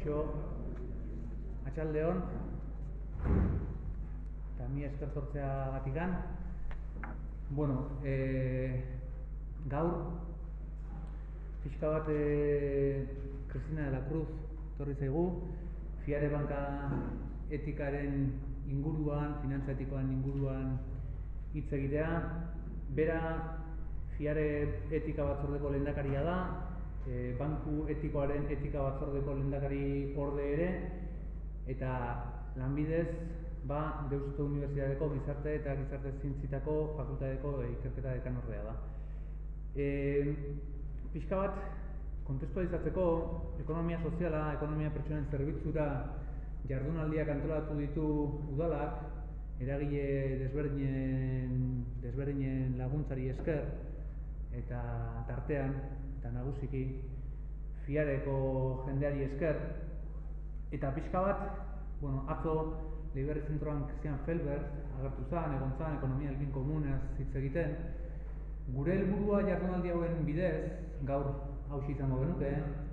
Kaixo, atxaldeon, eta mi esker sortzeagatikan. Bueno, gaur, pixka bat Cristina de la Cruz torri zaigu, Fiare banka etikaren inguruan, finantza etikoan inguruan hitz egitea. Bera Fiare etika batzordeko lehendakaria da, banku etikoaren etika batzordeko lehendakari orde ere, eta lanbidez Deusto Unibertsitateko gizarte eta gizarte zientzietako fakultateko ikerketa dekanordea da. Pixka bat, kontestualizatzeko, ekonomia soziala, ekonomia pertsonen zerbitzura jardunaldiak antolatu ditu udalak, eragile desberdinen laguntzari esker, eta tartean, eta nagusiki, Fiareko jendeari esker, eta pixka bat, atzo Liberri zentroan Christian Felbert agertu zen, egon zen, ekonomia elkin komunaz hitz egiten. Gure helburua jardunaldi hauen bidez, gaur hausi izango genuke,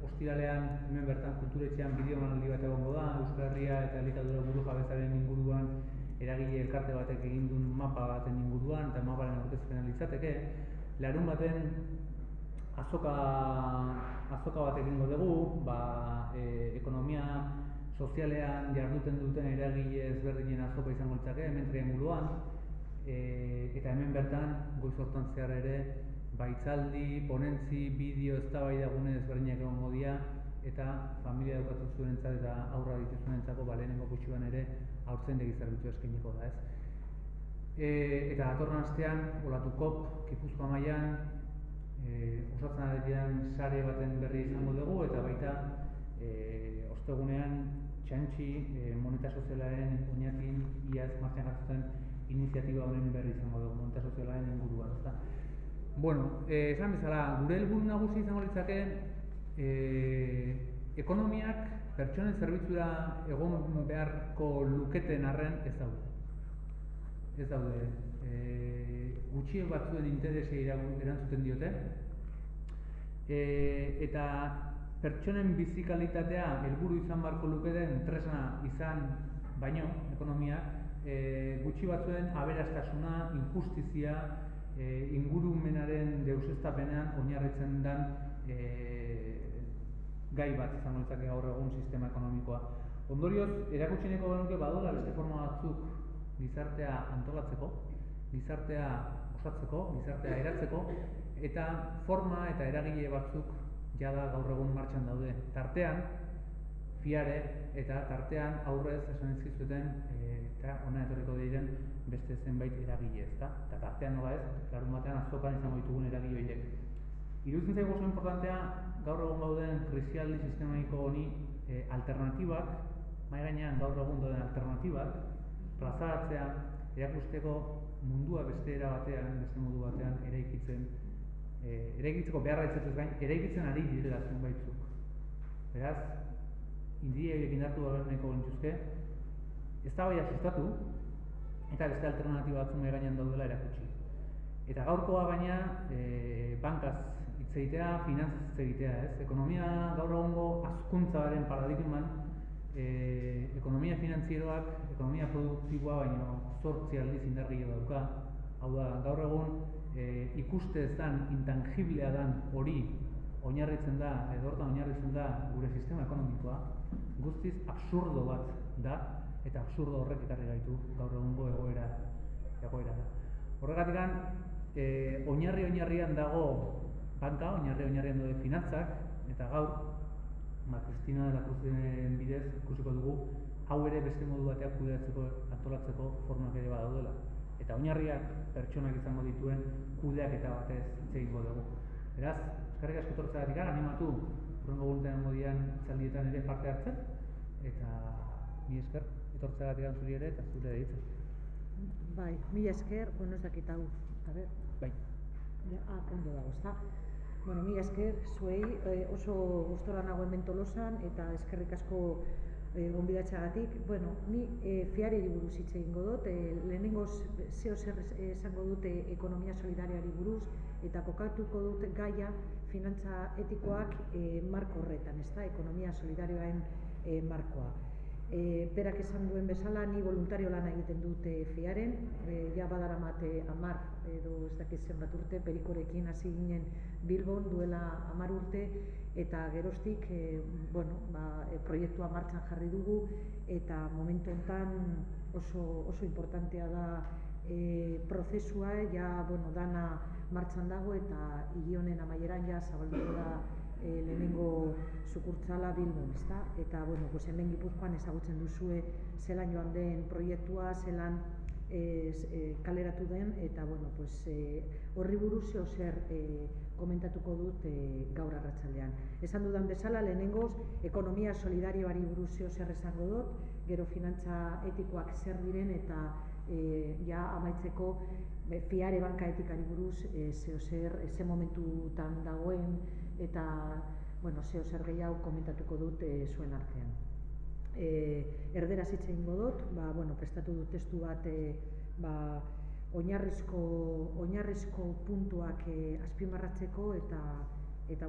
ostiralean hemen bertan kulturetxean bideomanaldi bat egongo da, Euskal Herria eta elikadura burujabezaren inguruan eragile elkarte batek egin duen mapa baten inguruan, eta maparen aurkezpena litzateke. Larun baten azoka bat egingo dugu, ekonomia sozialean jarduten duten eragile ezberdinen azoka izango litzake, hemen trianguluan, eta hemen bertan goiz hortan zehar ere baitzaldi, ponentzi, bideo, eztabaidagune ezberdinak egongo dira, eta familia daukatu zuenentzat eta aurra dituzuenentzako lehenengo kutsuan ere haurtzaindegi zerbitzu eskainiko da, ez? Eta datorren astean, Olatukop, Gipuzkoa mailan, osatzen arian sare baten berri izango dugu, eta baita ostegunean Txantxi moneta sozialaren oinakin iaz martxan jartzen iniziatiba honen berri izango dugu, moneta sozialaren inguruan, ezta? Esan bezala, gure helburu nagusi izango litzake ekonomiak pertsonen zerbitzura egon beharko luketen arren ez daude. Ez daude. Gutxi batzuen interesei erantzuten diote, eta pertsonen bizikalitatea helburu izan beharko luketen tresna izan baino, ekonomia, gutxi batzuen aberastasuna, injustizia, ingurumenaren deuseztapenean oinarritzen den gai bat izango litzake gaur egun sistema ekonomikoa. Ondorioz, erakutsineko genuke badola beste forma batzuk gizartea antolatzeko, gizartea osatzeko, gizartea eratzeko, eta forma eta eragile batzuk jada gaur egun martxan daude. Tartean, Fiare eta tartean aurrez esan ezkizuten eta hona etorriko diren beste zenbait eragile, ezta? Eta tartean nola ez, larun batean azokan izango ditugun eragile horiek. Iruditzen zaigu oso inportantea gaur egun gauden krisialdi sistematiko honi alternatibak, mahai gainean gaur egun dauden alternatibak, plazaratzea, erakusteko mundua beste era batean, beste modu batean eraikitzeko beharra izateaz gain, eraikitzen ari direla zenbaitzuk. Beraz, indiekin hartu nahiko gintuzke, eztabaida sustatu, eta beste alternatiba batzuk mahai gainean daudela erakutsi. Eta gaurkoa baina, bankaz hitz egitea, finantzaz hitz egitea, ez? Ekonomia gaur egungo hazkuntzaren paradigman, ekonomia finantzieroak, ekonomia produktiboa baino 8 aldiz indargehiago dauka. Hau da, gaur egun ikuste ez den, intangiblea den hori oinarritzen da, edo hortan oinarritzen da gure sistema ekonomikoa, guztiz absurdo bat da, eta absurdo horrek ekarri gaitu gaur egungo egoera da. Horregatikan, oinarrian dago banka, oinarrian daude finantzak, eta gaur, Cristina de la Cruzen bidez ikusiko dugu, hau ere beste modu bateak kudeatzeko, antolatzeko formak ere badaudela. Eta oinarriak pertsonak izango dituen kudeaketa batez hitz egingo dugu. Beraz, eskerrik asko etortzeagatik, animatu hurrengo egunetan modian hitzaldietan ere parte hartzen, eta mi esker etortzeagatik zuri ere eta zure deitzen. Bai, mi esker, ez dakit hau, a ber. Bai. Ondo dago, ezta? Mi esker, zuei oso gustora nago hemen Tolosan, eta eskerrik asko gonbidatzeagatik. Ni Fiareri buruz hitz egingo dut, lehenengoz zer esango dute ekonomia solidarioari buruz, eta kokatuko dut gaia finantza etikoak marko horretan, ezta? Ekonomia solidarioaren markoa. Berak esan duen bezala, ni voluntario lana egiten dut FIAren, ja badaramate 10 edo ez dakit zenbat urte, Perikorekin hasi ginen Bilbon duela 10 urte, eta geroztik proiektua martxan jarri dugu, eta momentu honetan oso importantea da prozesua, ja dana martxan dago, eta higi honen amaieran ja zabalduko da lehenengo sukurtsala Bilbon, ezta? Eta hemen Gipuzkoan ezagutzen duzue zelan joan den proiektua, zelan kaleratu den, eta horri buruz zer komentatuko dut gaur arratsaldean. Esan dudan bezala, lehenengoz, ekonomia solidarioari buruz zer esango dut, gero finantza etikoak zer diren, eta ja amaitzeko FIAre banka etikari buruz ze momentutan dagoen, eta zer gehiago komentatuko dut zuen artean. Erderaz hitz egingo dut, prestatu dut testu bat oinarrizko puntuak azpimarratzeko, eta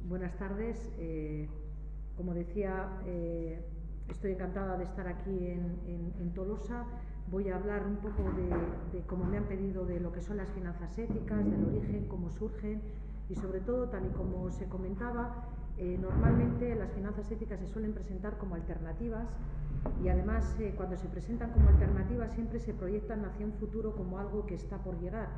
buenas tardes. Como decía, estoy encantada de estar aquí en Tolosa. Voy a hablar un poco de cómo me han pedido, de lo que son las finanzas éticas, del origen, cómo surgen, y sobre todo, tal y como se comentaba, normalmente las finanzas éticas se suelen presentar como alternativas, y además cuando se presentan como alternativas siempre se proyectan hacia un futuro como algo que está por llegar.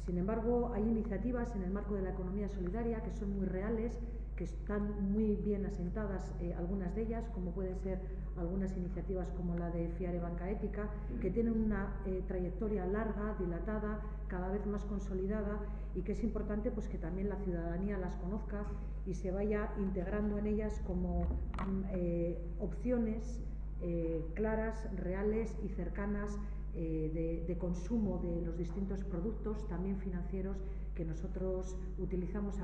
Sin embargo, hay iniciativas en el marco de la economía solidaria que son muy reales, que están muy bien asentadas, algunas de ellas, como pueden ser algunas iniciativas como la de FIAre Banca Ética, que tienen una trayectoria larga, dilatada, cada vez más consolidada, y que es importante que también la ciudadanía las conozca y se vaya integrando en ellas como opciones claras, reales y cercanas de consumo de los distintos productos, también financieros, que nosotros utilizamos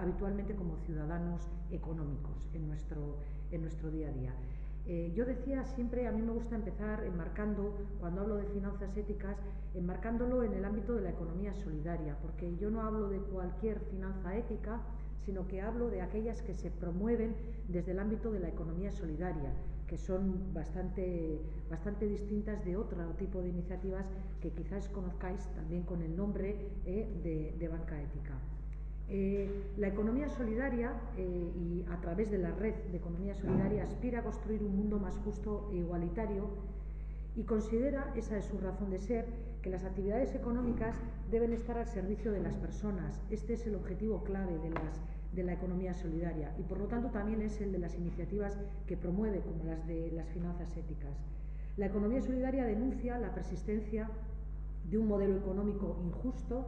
habitualmente como ciudadanos económicos en nuestro día a día. Yo decía siempre, a mí me gusta empezar enmarcando, cuando hablo de finanzas éticas, enmarcándolo en el ámbito de la economía solidaria, porque yo no hablo de cualquier finanza ética, sino que hablo de aquellas que se promueven desde el ámbito de la economía solidaria, que son bastante distintas de otro tipo de iniciativas que quizás conozcáis también con el nombre de banca ética. La economía solidaria, y a través de la red de economía solidaria, aspira a construir un mundo más justo e igualitario, y considera, esa es su razón de ser, que las actividades económicas deben estar al servicio de las personas. Este es el objetivo clave de la economía solidaria, y por lo tanto también es el de las iniciativas que promueve, como las de las finanzas éticas. La economía solidaria denuncia la persistencia de un modelo económico injusto,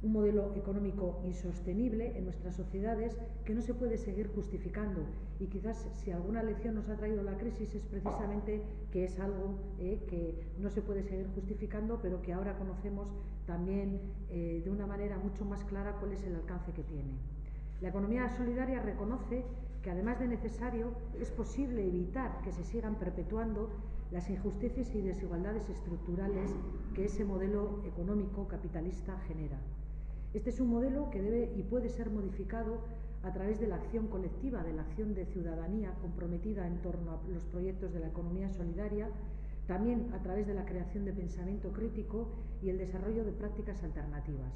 un modelo económico insostenible en nuestras sociedades, que no se puede seguir justificando, y quizás si alguna lección nos ha traído la crisis es precisamente que es algo que no se puede seguir justificando, pero que ahora conocemos también de una manera mucho más clara cuál es el alcance que tiene. La economía solidaria reconoce que, además de necesario, es posible evitar que se sigan perpetuando las injusticias y desigualdades estructurales que ese modelo económico capitalista genera. Este es un modelo que debe y puede ser modificado a través de la acción colectiva, de la acción de ciudadanía comprometida en torno a los proyectos de la economía solidaria, también a través de la creación de pensamiento crítico y el desarrollo de prácticas alternativas.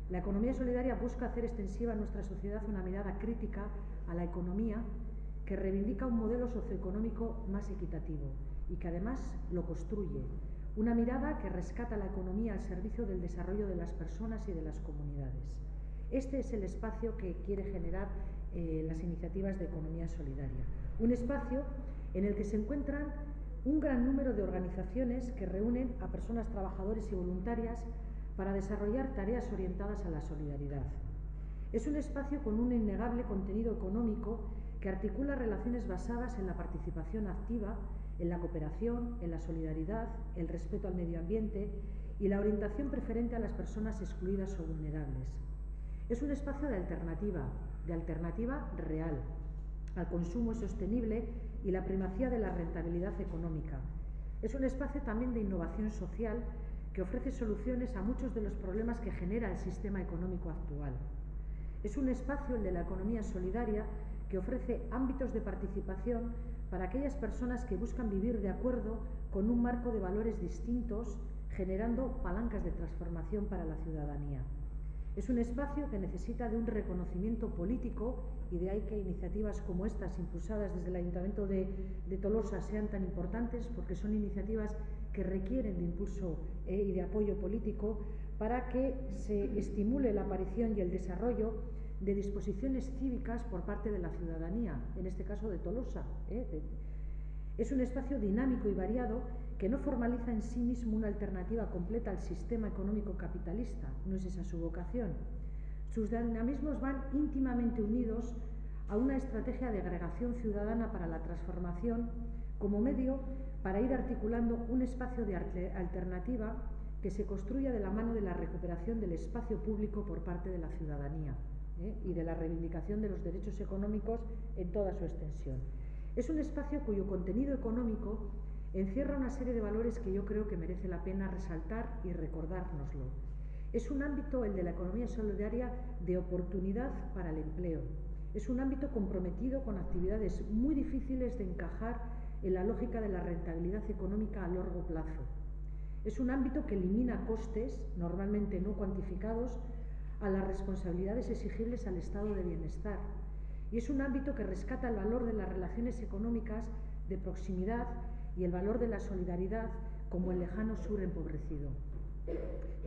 La economía solidaria busca hacer extensiva en nuestra sociedad una mirada crítica a la economía que reivindica un modelo socioeconómico más equitativo y que además lo construye. Una mirada que rescata la economía al servicio del desarrollo de las personas y de las comunidades. Este es el espacio que quiere generar las iniciativas de economía solidaria. Un espacio en el que se encuentran un gran número de organizaciones que reúnen a personas trabajadoras y voluntarias para desarrollar tareas orientadas a la solidaridad. Es un espacio con un innegable contenido económico que articula relaciones basadas en la participación activa, en la cooperación, en la solidaridad, el respeto al medio ambiente y la orientación preferente a las personas excluidas o vulnerables. Es un espacio de alternativa real, al consumo sostenible y la primacía de la rentabilidad económica. Es un espacio también de innovación social que ofrece soluciones a muchos de los problemas que genera el sistema económico actual. Es un espacio, el de la economía solidaria, que que ofrece ámbitos de participación para aquellas personas que buscan vivir de acuerdo con un marco de valores distintos, generando palancas de transformación para la ciudadanía. Es un espacio que necesita de un reconocimiento político, y de ahí que iniciativas como estas, impulsadas desde el Ayuntamiento de Tolosa, sean tan importantes, porque son iniciativas que requieren de impulso y de apoyo político para que se estimule la aparición y el desarrollo de disposiciones cívicas por parte de la ciudadanía, en este caso de Tolosa. Es un espacio dinámico y variado que no formaliza en sí mismo una alternativa completa al sistema económico capitalista, no es esa su vocación. Sus dinamismos van íntimamente unidos a una estrategia de agregación ciudadana para la transformación como medio para ir articulando un espacio de alternativa que se construya de la mano de la recuperación del espacio público por parte de la ciudadanía y de la reivindicación de los derechos económicos en toda su extensión. Es un espacio cuyo contenido económico encierra una serie de valores que yo creo que merece la pena resaltar y recordárnoslo. Es un ámbito, el de la economía solidaria, de oportunidad para el empleo. Es un ámbito comprometido con actividades muy difíciles de encajar en la lógica de la rentabilidad económica a largo plazo. Es un ámbito que elimina costes, normalmente no cuantificados, a las responsabilidades exigibles al estado de bienestar. Y es un ámbito que rescata el valor de las relaciones económicas de proximidad y el valor de la solidaridad como el lejano sur empobrecido.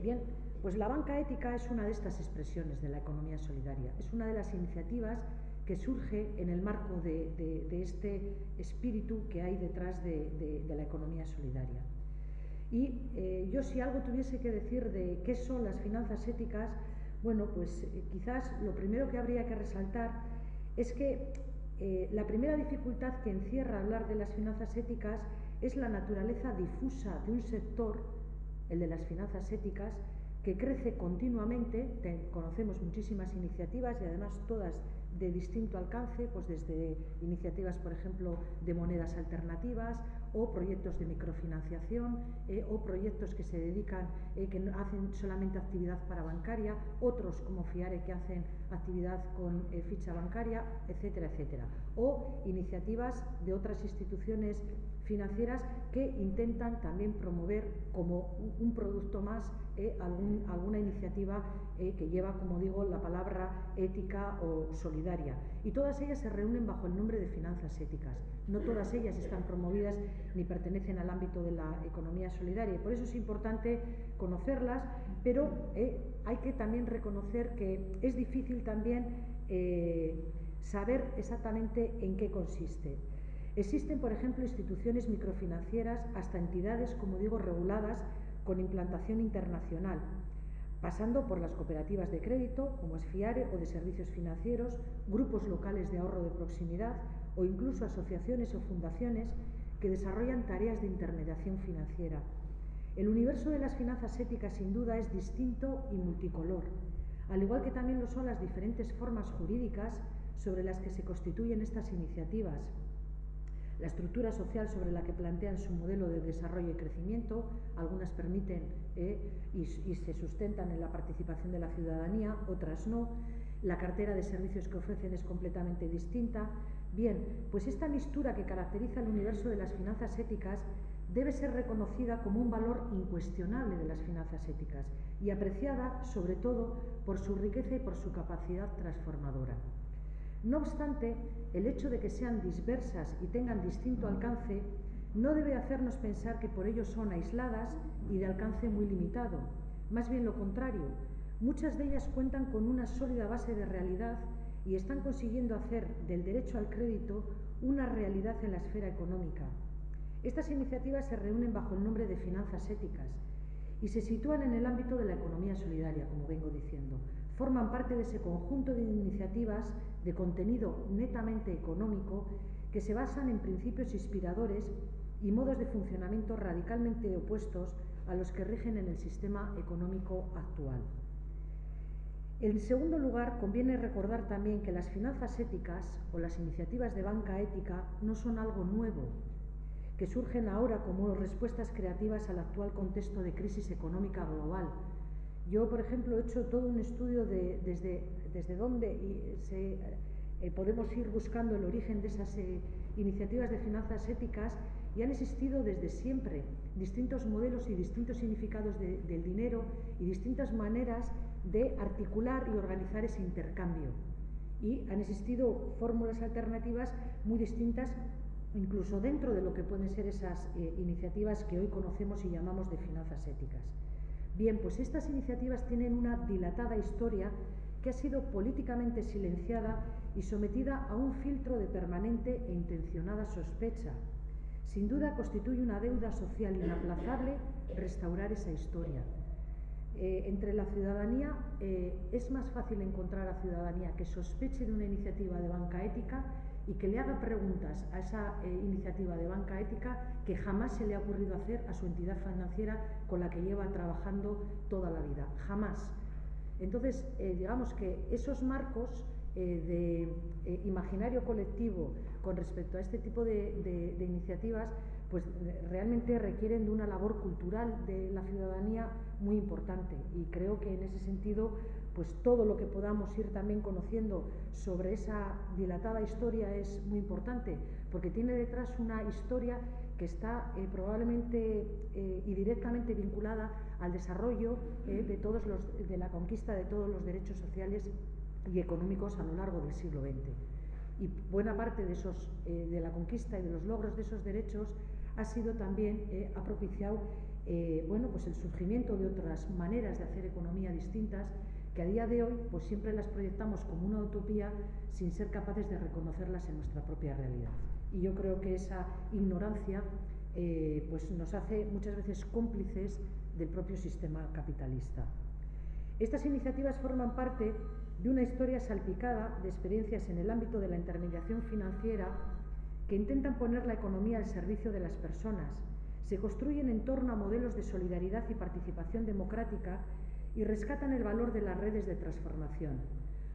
Bien, pues la banca ética es una de estas expresiones de la economía solidaria. Es una de las iniciativas que surge en el marco de este espíritu que hay detrás de la economía solidaria. Y yo, si algo tuviese que decir de qué son las finanzas éticas, bueno, pues quizás lo primero que habría que resaltar es que la primera dificultad que encierra hablar de las finanzas éticas es la naturaleza difusa de un sector, el de las finanzas éticas, que crece continuamente. Conocemos muchísimas iniciativas y además todas de distinto alcance, pues desde iniciativas, por ejemplo, de monedas alternativas o proyectos de microfinanciación o proyectos que se dedican, que hacen solamente actividad parabancaria, otros como FIARE que hacen actividad con ficha bancaria, etcétera, etcétera. O iniciativas de otras instituciones financieras que intentan también promover como un producto más alguna iniciativa que lleva, como digo, la palabra ética o solidaria. Y todas ellas se reúnen bajo el nombre de finanzas éticas. No todas ellas están promovidas ni pertenecen al ámbito de la economía solidaria. Y por eso es importante conocerlas, pero hay que también reconocer que es difícil también saber exactamente en qué consiste. Existen, por ejemplo, instituciones microfinancieras, hasta entidades, como digo, reguladas con implantación internacional, pasando por las cooperativas de crédito, como es FIARE, o de servicios financieros, grupos locales de ahorro de proximidad o incluso asociaciones o fundaciones que desarrollan tareas de intermediación financiera. El universo de las finanzas éticas, sin duda, es distinto y multicolor, al igual que también lo son las diferentes formas jurídicas sobre las que se constituyen estas iniciativas. La estructura social sobre la que plantean su modelo de desarrollo y crecimiento, algunas permiten y se sustentan en la participación de la ciudadanía, otras no. La cartera de servicios que ofrecen es completamente distinta. Bien, pues esta mixtura que caracteriza el universo de las finanzas éticas debe ser reconocida como un valor incuestionable de las finanzas éticas y apreciada sobre todo por su riqueza y por su capacidad transformadora. No obstante, el hecho de que sean diversas y tengan distinto alcance no debe hacernos pensar que por ello son aisladas y de alcance muy limitado. Más bien lo contrario, muchas de ellas cuentan con una sólida base de realidad y están consiguiendo hacer del derecho al crédito una realidad en la esfera económica. Estas iniciativas se reúnen bajo el nombre de finanzas éticas y se sitúan en el ámbito de la economía solidaria, como vengo diciendo. Forman parte de ese conjunto de iniciativas de contenido netamente económico que se basan en principios inspiradores y modos de funcionamiento radicalmente opuestos a los que rigen en el sistema económico actual. En segundo lugar, conviene recordar también que las finanzas éticas o las iniciativas de banca ética no son algo nuevo, que surgen ahora como respuestas creativas al actual contexto de crisis económica global. Yo, por ejemplo, he hecho todo un estudio de desde dónde podemos ir buscando el origen de esas iniciativas de finanzas éticas, y han existido desde siempre distintos modelos y distintos significados del dinero y distintas maneras de articular y organizar ese intercambio. Y han existido fórmulas alternativas muy distintas, incluso dentro de lo que pueden ser esas iniciativas que hoy conocemos y llamamos de finanzas éticas. Bien, pues estas iniciativas tienen una dilatada historia que ha sido políticamente silenciada y sometida a un filtro de permanente e intencionada sospecha. Sin duda constituye una deuda social inaplazable restaurar esa historia. Entre la ciudadanía es más fácil encontrar a ciudadanía que sospeche de una iniciativa de banca ética y que le haga preguntas a esa iniciativa de banca ética que jamás se le ha ocurrido hacer a su entidad financiera con la que lleva trabajando toda la vida. Jamás. Entonces, digamos que esos marcos de imaginario colectivo con respecto a este tipo de iniciativas, pues realmente requieren de una labor cultural de la ciudadanía muy importante, y creo que en ese sentido pues todo lo que podamos ir también conociendo sobre esa dilatada historia es muy importante, porque tiene detrás una historia que está probablemente y directamente vinculada al desarrollo de la conquista de todos los derechos sociales y económicos a lo largo del siglo XX. Y buena parte de la conquista y de los logros de esos derechos ha sido también, ha propiciado pues el surgimiento de otras maneras de hacer economía distintas, que a día de hoy pues siempre las proyectamos como una utopía sin ser capaces de reconocerlas en nuestra propia realidad. Y yo creo que esa ignorancia pues nos hace muchas veces cómplices del propio sistema capitalista. Estas iniciativas forman parte de una historia salpicada de experiencias en el ámbito de la intermediación financiera que intentan poner la economía al servicio de las personas, se construyen en torno a modelos de solidaridad y participación democrática y rescatan el valor de las redes de transformación.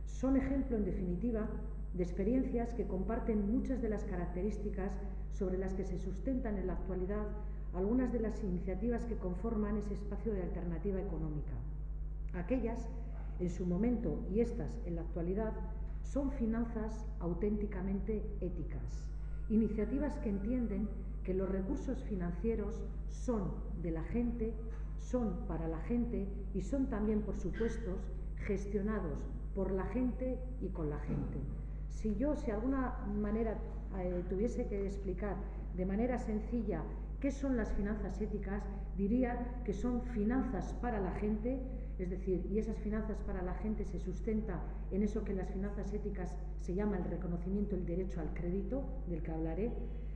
Son ejemplo, en definitiva, de experiencias que comparten muchas de las características sobre las que se sustentan en la actualidad algunas de las iniciativas que conforman ese espacio de alternativa económica. Aquellas, en su momento, y estas en la actualidad, son finanzas auténticamente éticas, iniciativas que entienden que los recursos financieros son de la gente, son para la gente y son también, por supuesto, gestionados por la gente y con la gente. Si yo, de alguna manera, tuviese que explicar de manera sencilla qué son las finanzas éticas, diría que son finanzas para la gente, es decir, y esas finanzas para la gente se sustenta en eso que en las finanzas éticas se llama el reconocimiento del derecho al crédito, del que hablaré.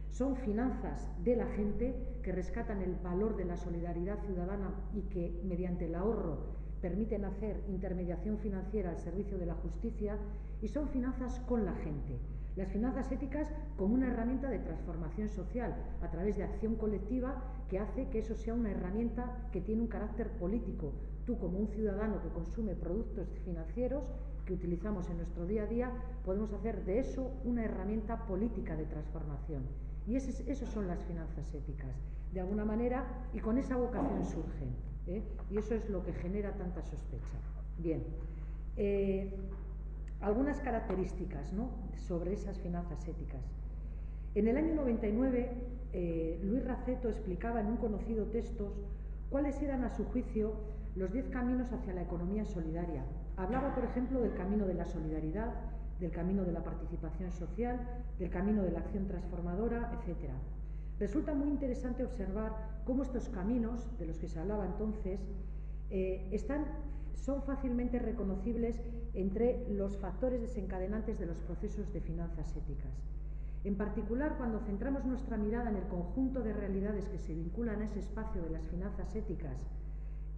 Son finanzas de la gente que rescatan el valor de la solidaridad ciudadana y que, mediante el ahorro, permiten hacer intermediación financiera al servicio de la justicia, y son finanzas con la gente. Las finanzas éticas como una herramienta de transformación social a través de acción colectiva que hace que eso sea una herramienta que tiene un carácter político. Tú, como un ciudadano que consume productos financieros que utilizamos en nuestro día a día, podemos hacer de eso una herramienta política de transformación. Y esas son las finanzas éticas, de alguna manera, y con esa vocación surgen, y eso es lo que genera tanta sospecha. Bien, algunas características, ¿no?, sobre esas finanzas éticas. En el año 99, Luis Raceto explicaba en un conocido texto cuáles eran, a su juicio, los 10 caminos hacia la economía solidaria. Hablaba, por ejemplo, del camino de la solidaridad, del camino de la participación social, del camino de la acción transformadora, etc. Resulta muy interesante observar cómo estos caminos, de los que se hablaba entonces, son fácilmente reconocibles entre los factores desencadenantes de los procesos de finanzas éticas. En particular, cuando centramos nuestra mirada en el conjunto de realidades que se vinculan a ese espacio de las finanzas éticas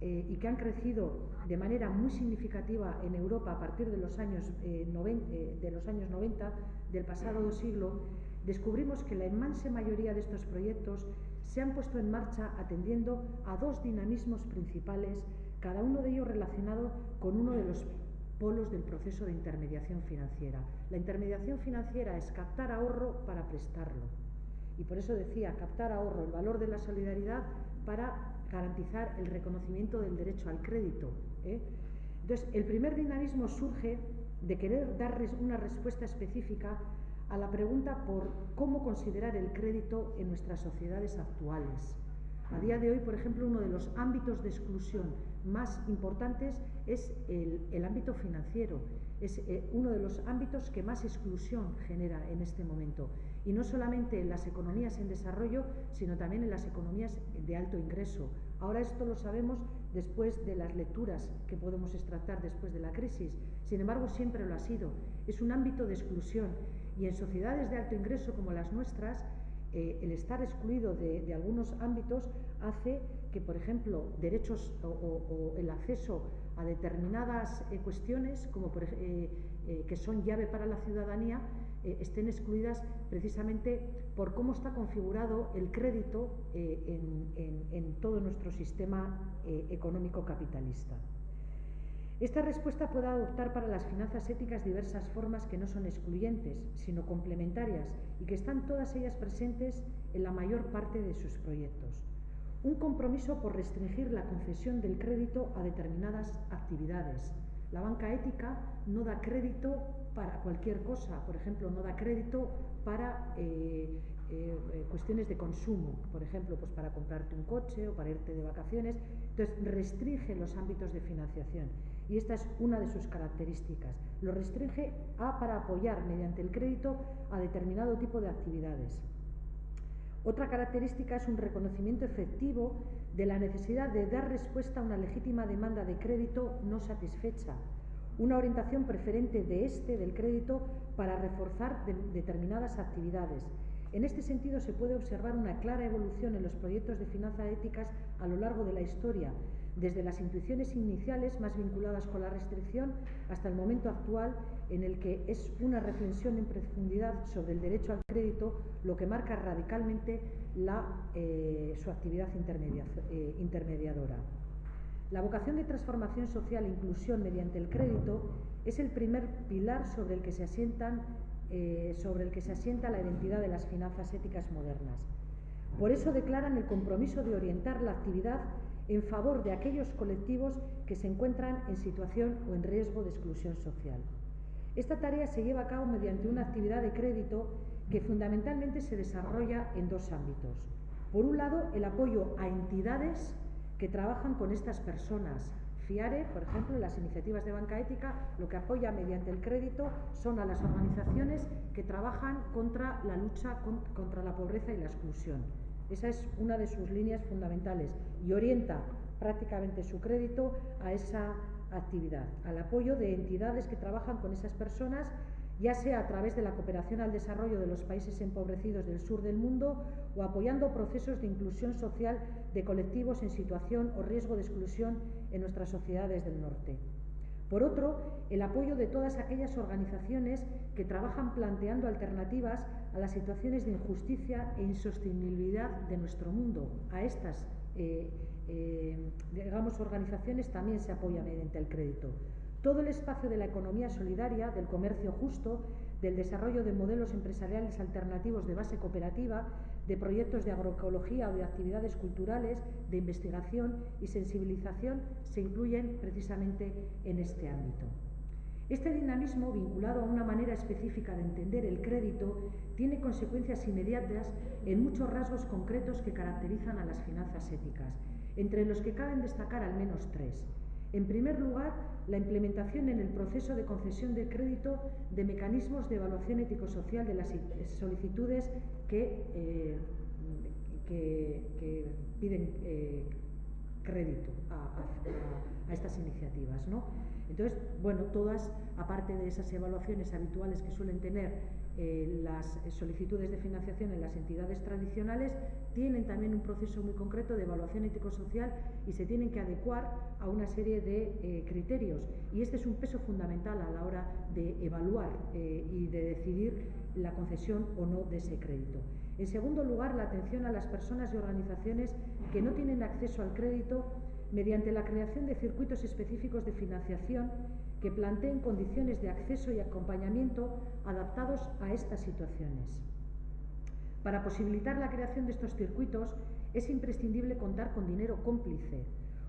y que han crecido de manera muy significativa en Europa a partir de los años 90 del pasado siglo, descubrimos que la inmensa mayoría de estos proyectos se han puesto en marcha atendiendo a 2 dinamismos principales, cada uno de ellos relacionado con uno de los polos del proceso de intermediación financiera. La intermediación financiera es captar ahorro para prestarlo. Y por eso decía, captar ahorro, el valor de la solidaridad para garantizar el reconocimiento del derecho al crédito. Entonces, el primer dinamismo surge de querer dar una respuesta específica a la pregunta por cómo considerar el crédito en nuestras sociedades actuales. A día de hoy, por ejemplo, uno de los ámbitos de exclusión más importantes es el ámbito financiero. Es uno de los ámbitos que más exclusión genera en este momento. Y no solamente en las economías en desarrollo, sino también en las economías de alto ingreso. Ahora esto lo sabemos después de las lecturas que podemos extractar después de la crisis. Sin embargo, siempre lo ha sido. Es un ámbito de exclusión. Y en sociedades de alto ingreso como las nuestras, el estar excluido de algunos ámbitos hace que, por ejemplo, derechos o el acceso a determinadas cuestiones como que son llave para la ciudadanía estén excluidas precisamente por cómo está configurado el crédito en todo nuestro sistema económico capitalista. Esta respuesta puede adoptar para las finanzas éticas diversas formas que no son excluyentes, sino complementarias y que están todas ellas presentes en la mayor parte de sus proyectos. Un compromiso por restringir la concesión del crédito a determinadas actividades. La banca ética no da crédito para cualquier cosa, por ejemplo, no da crédito para cuestiones de consumo, por ejemplo, pues para comprarte un coche o para irte de vacaciones. Entonces, restringe los ámbitos de financiación. Y esta es una de sus características. Lo restringe para apoyar mediante el crédito a determinado tipo de actividades. Otra característica es un reconocimiento efectivo de la necesidad de dar respuesta a una legítima demanda de crédito no satisfecha. Una orientación preferente del crédito para reforzar determinadas actividades. En este sentido, se puede observar una clara evolución en los proyectos de finanzas éticas a lo largo de la historia, desde las intuiciones iniciales más vinculadas con la restricción hasta el momento actual en el que es una reflexión en profundidad sobre el derecho al crédito lo que marca radicalmente su actividad intermediadora. La vocación de transformación social e inclusión mediante el crédito es el primer pilar sobre el que se asienta la identidad de las finanzas éticas modernas. Por eso declaran el compromiso de orientar la actividad en favor de aquellos colectivos que se encuentran en situación o en riesgo de exclusión social. Esta tarea se lleva a cabo mediante una actividad de crédito que fundamentalmente se desarrolla en dos ámbitos. Por un lado, el apoyo a entidades que trabajan con estas personas. FIARE, por ejemplo, en las iniciativas de banca ética, lo que apoya mediante el crédito son a las organizaciones que trabajan contra la lucha contra la pobreza y la exclusión. Esa es una de sus líneas fundamentales y orienta prácticamente su crédito a esa actividad, al apoyo de entidades que trabajan con esas personas, ya sea a través de la cooperación al desarrollo de los países empobrecidos del sur del mundo o apoyando procesos de inclusión social de colectivos en situación o riesgo de exclusión en nuestras sociedades del norte. Por otro, el apoyo de todas aquellas organizaciones que trabajan planteando alternativas a las situaciones de injusticia e insostenibilidad de nuestro mundo. A estas organizaciones también se apoya mediante el crédito. Todo el espacio de la economía solidaria, del comercio justo, del desarrollo de modelos empresariales alternativos de base cooperativa, de proyectos de agroecología o de actividades culturales, de investigación y sensibilización, se incluyen precisamente en este ámbito. Este dinamismo, vinculado a una manera específica de entender el crédito, tiene consecuencias inmediatas en muchos rasgos concretos que caracterizan a las finanzas éticas, entre los que caben destacar al menos tres. En primer lugar, la implementación en el proceso de concesión de crédito de mecanismos de evaluación ético-social de las solicitudes que piden crédito a estas iniciativas, ¿no? Entonces, bueno, todas, aparte de esas evaluaciones habituales que suelen tener las solicitudes de financiación en las entidades tradicionales, tienen también un proceso muy concreto de evaluación ético-social y se tienen que adecuar a una serie de criterios. Y este es un peso fundamental a la hora de evaluar y de decidir la concesión o no de ese crédito. En segundo lugar, la atención a las personas y organizaciones que no tienen acceso al crédito mediante la creación de circuitos específicos de financiación que planteen condiciones de acceso y acompañamiento adaptados a estas situaciones. Para posibilitar la creación de estos circuitos es imprescindible contar con dinero cómplice,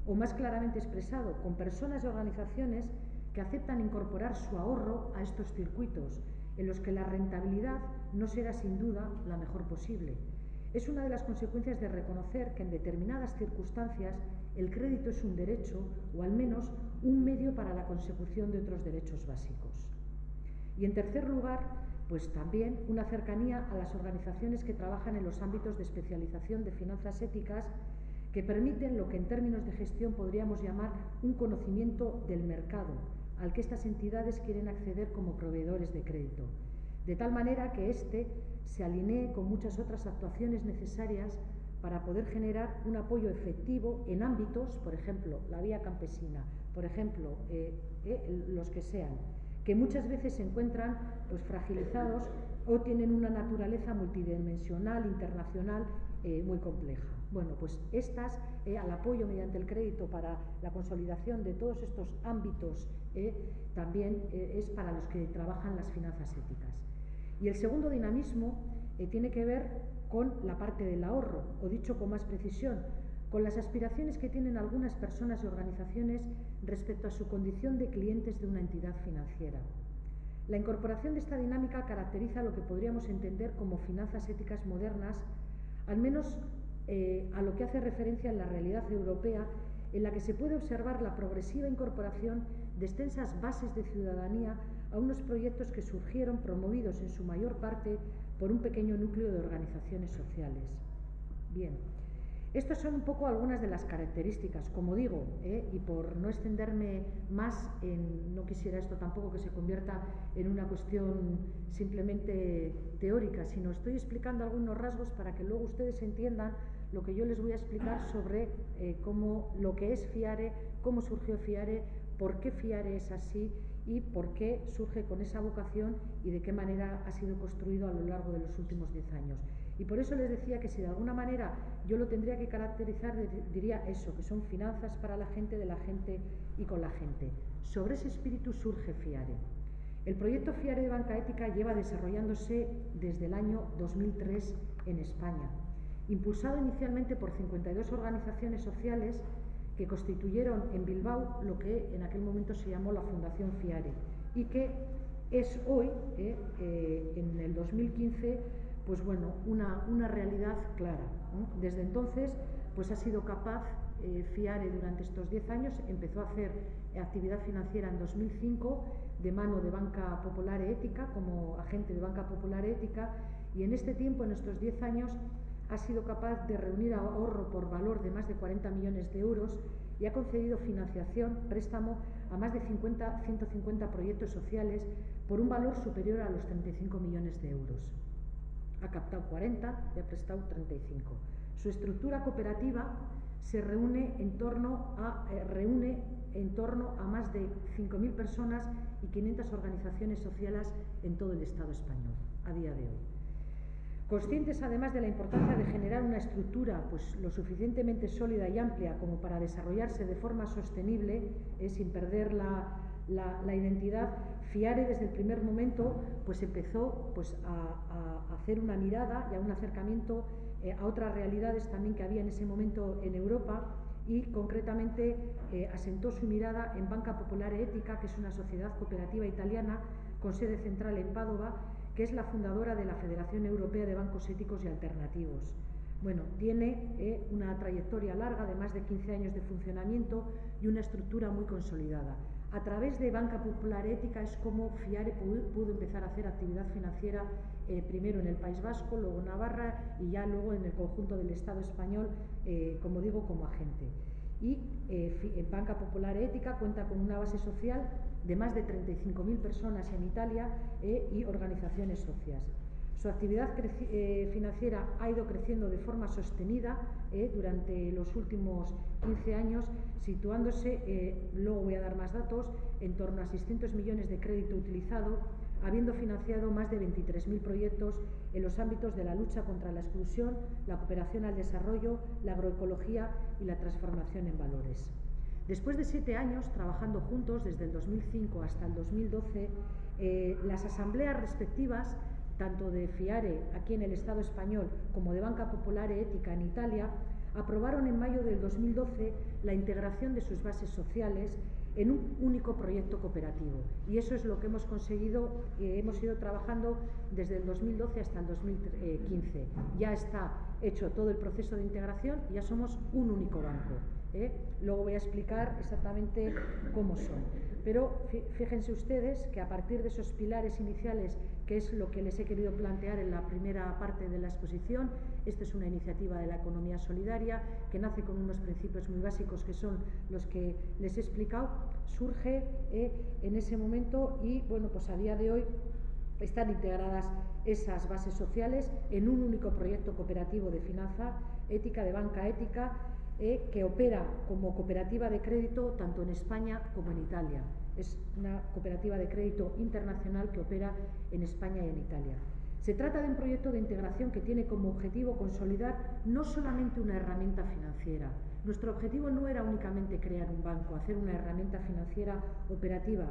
o más claramente expresado, con personas y organizaciones que aceptan incorporar su ahorro a estos circuitos, en los que la rentabilidad no será sin duda la mejor posible. Es una de las consecuencias de reconocer que en determinadas circunstancias el crédito es un derecho, o al menos un medio para la consecución de otros derechos básicos. Y en tercer lugar, pues también una cercanía a las organizaciones que trabajan en los ámbitos de especialización de finanzas éticas, que permiten lo que en términos de gestión podríamos llamar un conocimiento del mercado, al que estas entidades quieren acceder como proveedores de crédito, de tal manera que éste se alinee con muchas otras actuaciones necesarias para poder generar un apoyo efectivo en ámbitos, por ejemplo, la vía campesina, por ejemplo, los que sean, que muchas veces se encuentran pues, fragilizados o tienen una naturaleza multidimensional, internacional, muy compleja. Bueno, pues estas, al apoyo mediante el crédito para la consolidación de todos estos ámbitos, también es para los que trabajan las finanzas éticas. Y el segundo dinamismo tiene que ver con la parte del ahorro, o dicho con más precisión, con las aspiraciones que tienen algunas personas y organizaciones respecto a su condición de clientes de una entidad financiera. La incorporación de esta dinámica caracteriza lo que podríamos entender como finanzas éticas modernas, al menos a lo que hace referencia en la realidad europea, en la que se puede observar la progresiva incorporación de extensas bases de ciudadanía a unos proyectos que surgieron promovidos en su mayor parte por un pequeño núcleo de organizaciones sociales. Bien, estas son un poco algunas de las características, como digo, y por no extenderme más, no quisiera esto tampoco que se convierta en una cuestión simplemente teórica, sino estoy explicando algunos rasgos para que luego ustedes entiendan lo que yo les voy a explicar sobre cómo lo que es FIARE, cómo surgió FIARE, por qué FIARE es así y por qué surge con esa vocación y de qué manera ha sido construido a lo largo de los últimos 10 años. Y por eso les decía que si de alguna manera yo lo tendría que caracterizar, diría eso, que son finanzas para la gente, de la gente y con la gente. Sobre ese espíritu surge FIARE. El proyecto FIARE de Banca Ética lleva desarrollándose desde el año 2003 en España, impulsado inicialmente por 52 organizaciones sociales que constituyeron en Bilbao lo que en aquel momento se llamó la Fundación FIARE y que es hoy, en el 2015, pues bueno, una realidad clara. Desde entonces, pues ha sido capaz, FIARE durante estos 10 años, empezó a hacer actividad financiera en 2005 de mano de Banca Popular Ética, como agente de Banca Popular Ética, y en este tiempo, en estos 10 años, ha sido capaz de reunir ahorro por valor de más de 40 millones de euros y ha concedido financiación, préstamo, a más de 150 proyectos sociales por un valor superior a los 35 millones de euros. Ha captado 40 y ha prestado 35. Su estructura cooperativa se reúne en torno a más de 5.000 personas y 500 organizaciones sociales en todo el Estado español a día de hoy. Conscientes además de la importancia de generar una estructura pues, lo suficientemente sólida y amplia como para desarrollarse de forma sostenible, sin perder la identidad, FIARE desde el primer momento pues, empezó pues, a hacer una mirada y a un acercamiento a otras realidades también que había en ese momento en Europa y concretamente asentó su mirada en Banca Popular Ética, que es una sociedad cooperativa italiana con sede central en Padova, que es la fundadora de la Federación Europea de Bancos Éticos y Alternativos. Bueno, tiene una trayectoria larga de más de 15 años de funcionamiento y una estructura muy consolidada. A través de Banca Popular Ética es como FIARE pudo empezar a hacer actividad financiera primero en el País Vasco, luego en Navarra y ya luego en el conjunto del Estado español, como digo, como agente. Y Banca Popular Ética cuenta con una base social de más de 35.000 personas en Italia y organizaciones socias. Su actividad financiera ha ido creciendo de forma sostenida durante los últimos 15 años, situándose, luego voy a dar más datos, en torno a 600 millones de crédito utilizado, habiendo financiado más de 23.000 proyectos en los ámbitos de la lucha contra la exclusión, la cooperación al desarrollo, la agroecología y la transformación en valores. Después de 7 años trabajando juntos, desde el 2005 hasta el 2012, las asambleas respectivas, tanto de FIARE aquí en el Estado español como de Banca Popular Ética en Italia, aprobaron en mayo del 2012 la integración de sus bases sociales en un único proyecto cooperativo. Y eso es lo que hemos conseguido, hemos ido trabajando desde el 2012 hasta el 2015. Ya está hecho todo el proceso de integración y ya somos un único banco. Luego voy a explicar exactamente cómo son. Pero fíjense ustedes que a partir de esos pilares iniciales, que es lo que les he querido plantear en la primera parte de la exposición, esta es una iniciativa de la economía solidaria que nace con unos principios muy básicos que son los que les he explicado, surge en ese momento y bueno, pues a día de hoy están integradas esas bases sociales en un único proyecto cooperativo de finanza ética, de banca ética, que opera como cooperativa de crédito tanto en España como en Italia. Es una cooperativa de crédito internacional que opera en España y en Italia. Se trata de un proyecto de integración que tiene como objetivo consolidar no solamente una herramienta financiera. Nuestro objetivo no era únicamente crear un banco, hacer una herramienta financiera operativa,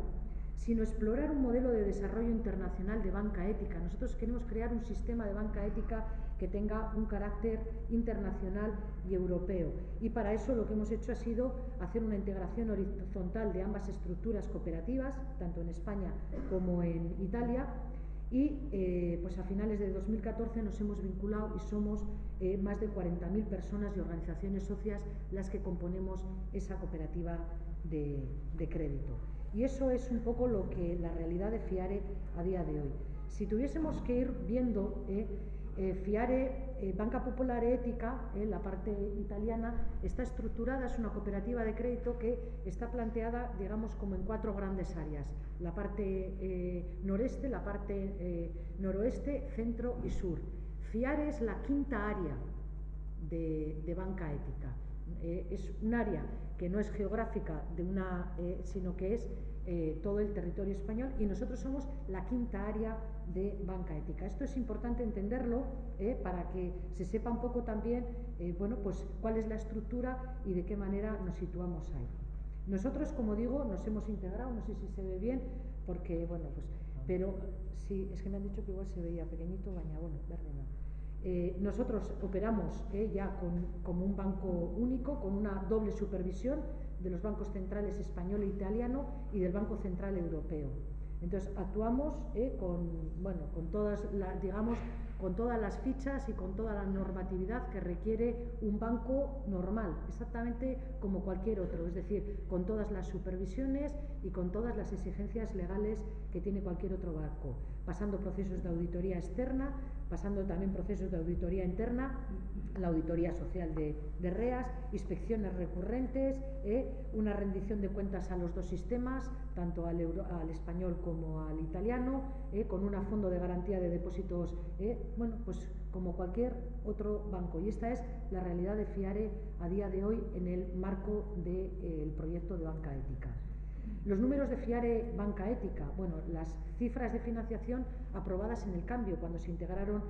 sino explorar un modelo de desarrollo internacional de banca ética. Nosotros queremos crear un sistema de banca ética que tenga un carácter internacional y europeo. Y para eso lo que hemos hecho ha sido hacer una integración horizontal de ambas estructuras cooperativas, tanto en España como en Italia, y pues a finales de 2014 nos hemos vinculado y somos más de 40.000 personas y organizaciones socias las que componemos esa cooperativa de crédito. Y eso es un poco lo que la realidad de FIARE a día de hoy. Si tuviésemos que ir viendo FIARE, Banca Popolare Etica, la parte italiana, está estructurada, es una cooperativa de crédito que está planteada, digamos, como en 4 grandes áreas: la parte noreste, la parte noroeste, centro y sur. FIARE es la 5ª área de banca ética. Es un área que no es geográfica sino que es todo el territorio español, y nosotros somos la 5ª área de banca ética. Esto es importante entenderlo para que se sepa un poco también bueno, pues cuál es la estructura y de qué manera nos situamos ahí. Nosotros, como digo, nos hemos integrado, no sé si se ve bien, porque bueno, pues, pero sí, es que me han dicho que igual se veía pequeñito, baña, bueno, verde no. Nosotros operamos ya como un banco único, con una doble supervisión de los bancos centrales español e italiano y del Banco Central Europeo. Entonces actuamos con todas las fichas y con toda la normatividad que requiere un banco normal, exactamente como cualquier otro, es decir, con todas las supervisiones y con todas las exigencias legales que tiene cualquier otro banco, pasando procesos de auditoría externa, pasando también procesos de auditoría interna, la auditoría social de REAS, inspecciones recurrentes, una rendición de cuentas a los 2 sistemas, tanto al español como al italiano, con un fondo de garantía de depósitos, bueno, pues como cualquier otro banco. Y esta es la realidad de FIARE a día de hoy en el marco del proyecto de banca ética. Los números de FIARE Banca Ética, bueno, las cifras de financiación aprobadas en el cambio cuando se integraron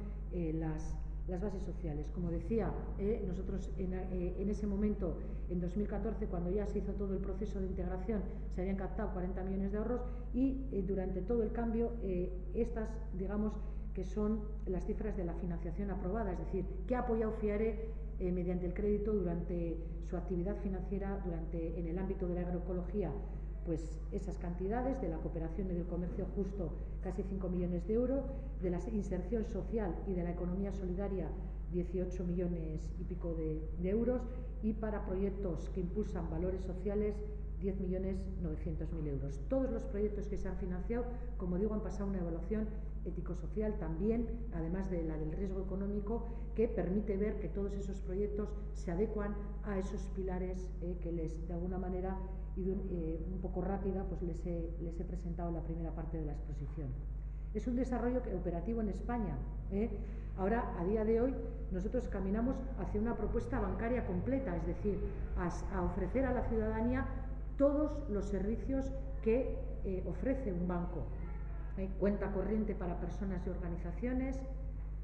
las bases sociales. Como decía, nosotros en ese momento, en 2014, cuando ya se hizo todo el proceso de integración, se habían captado 40 millones de ahorros y durante todo el cambio, estas, digamos, que son las cifras de la financiación aprobada, es decir, que ha apoyado FIARE mediante el crédito durante su actividad financiera en el ámbito de la agroecología, pues esas cantidades, de la cooperación y del comercio justo casi 5 millones de euros, de la inserción social y de la economía solidaria 18 millones y pico de euros, y para proyectos que impulsan valores sociales 10.900.000 euros. Todos los proyectos que se han financiado, como digo, han pasado una evaluación ético-social también, además de la del riesgo económico, que permite ver que todos esos proyectos se adecuan a esos pilares que de alguna manera y un poco rápida pues les he presentado en la primera parte de la exposición. Es un desarrollo operativo en España. Ahora, a día de hoy, nosotros caminamos hacia una propuesta bancaria completa, es decir, a ofrecer a la ciudadanía todos los servicios que ofrece un banco. Cuenta corriente para personas y organizaciones,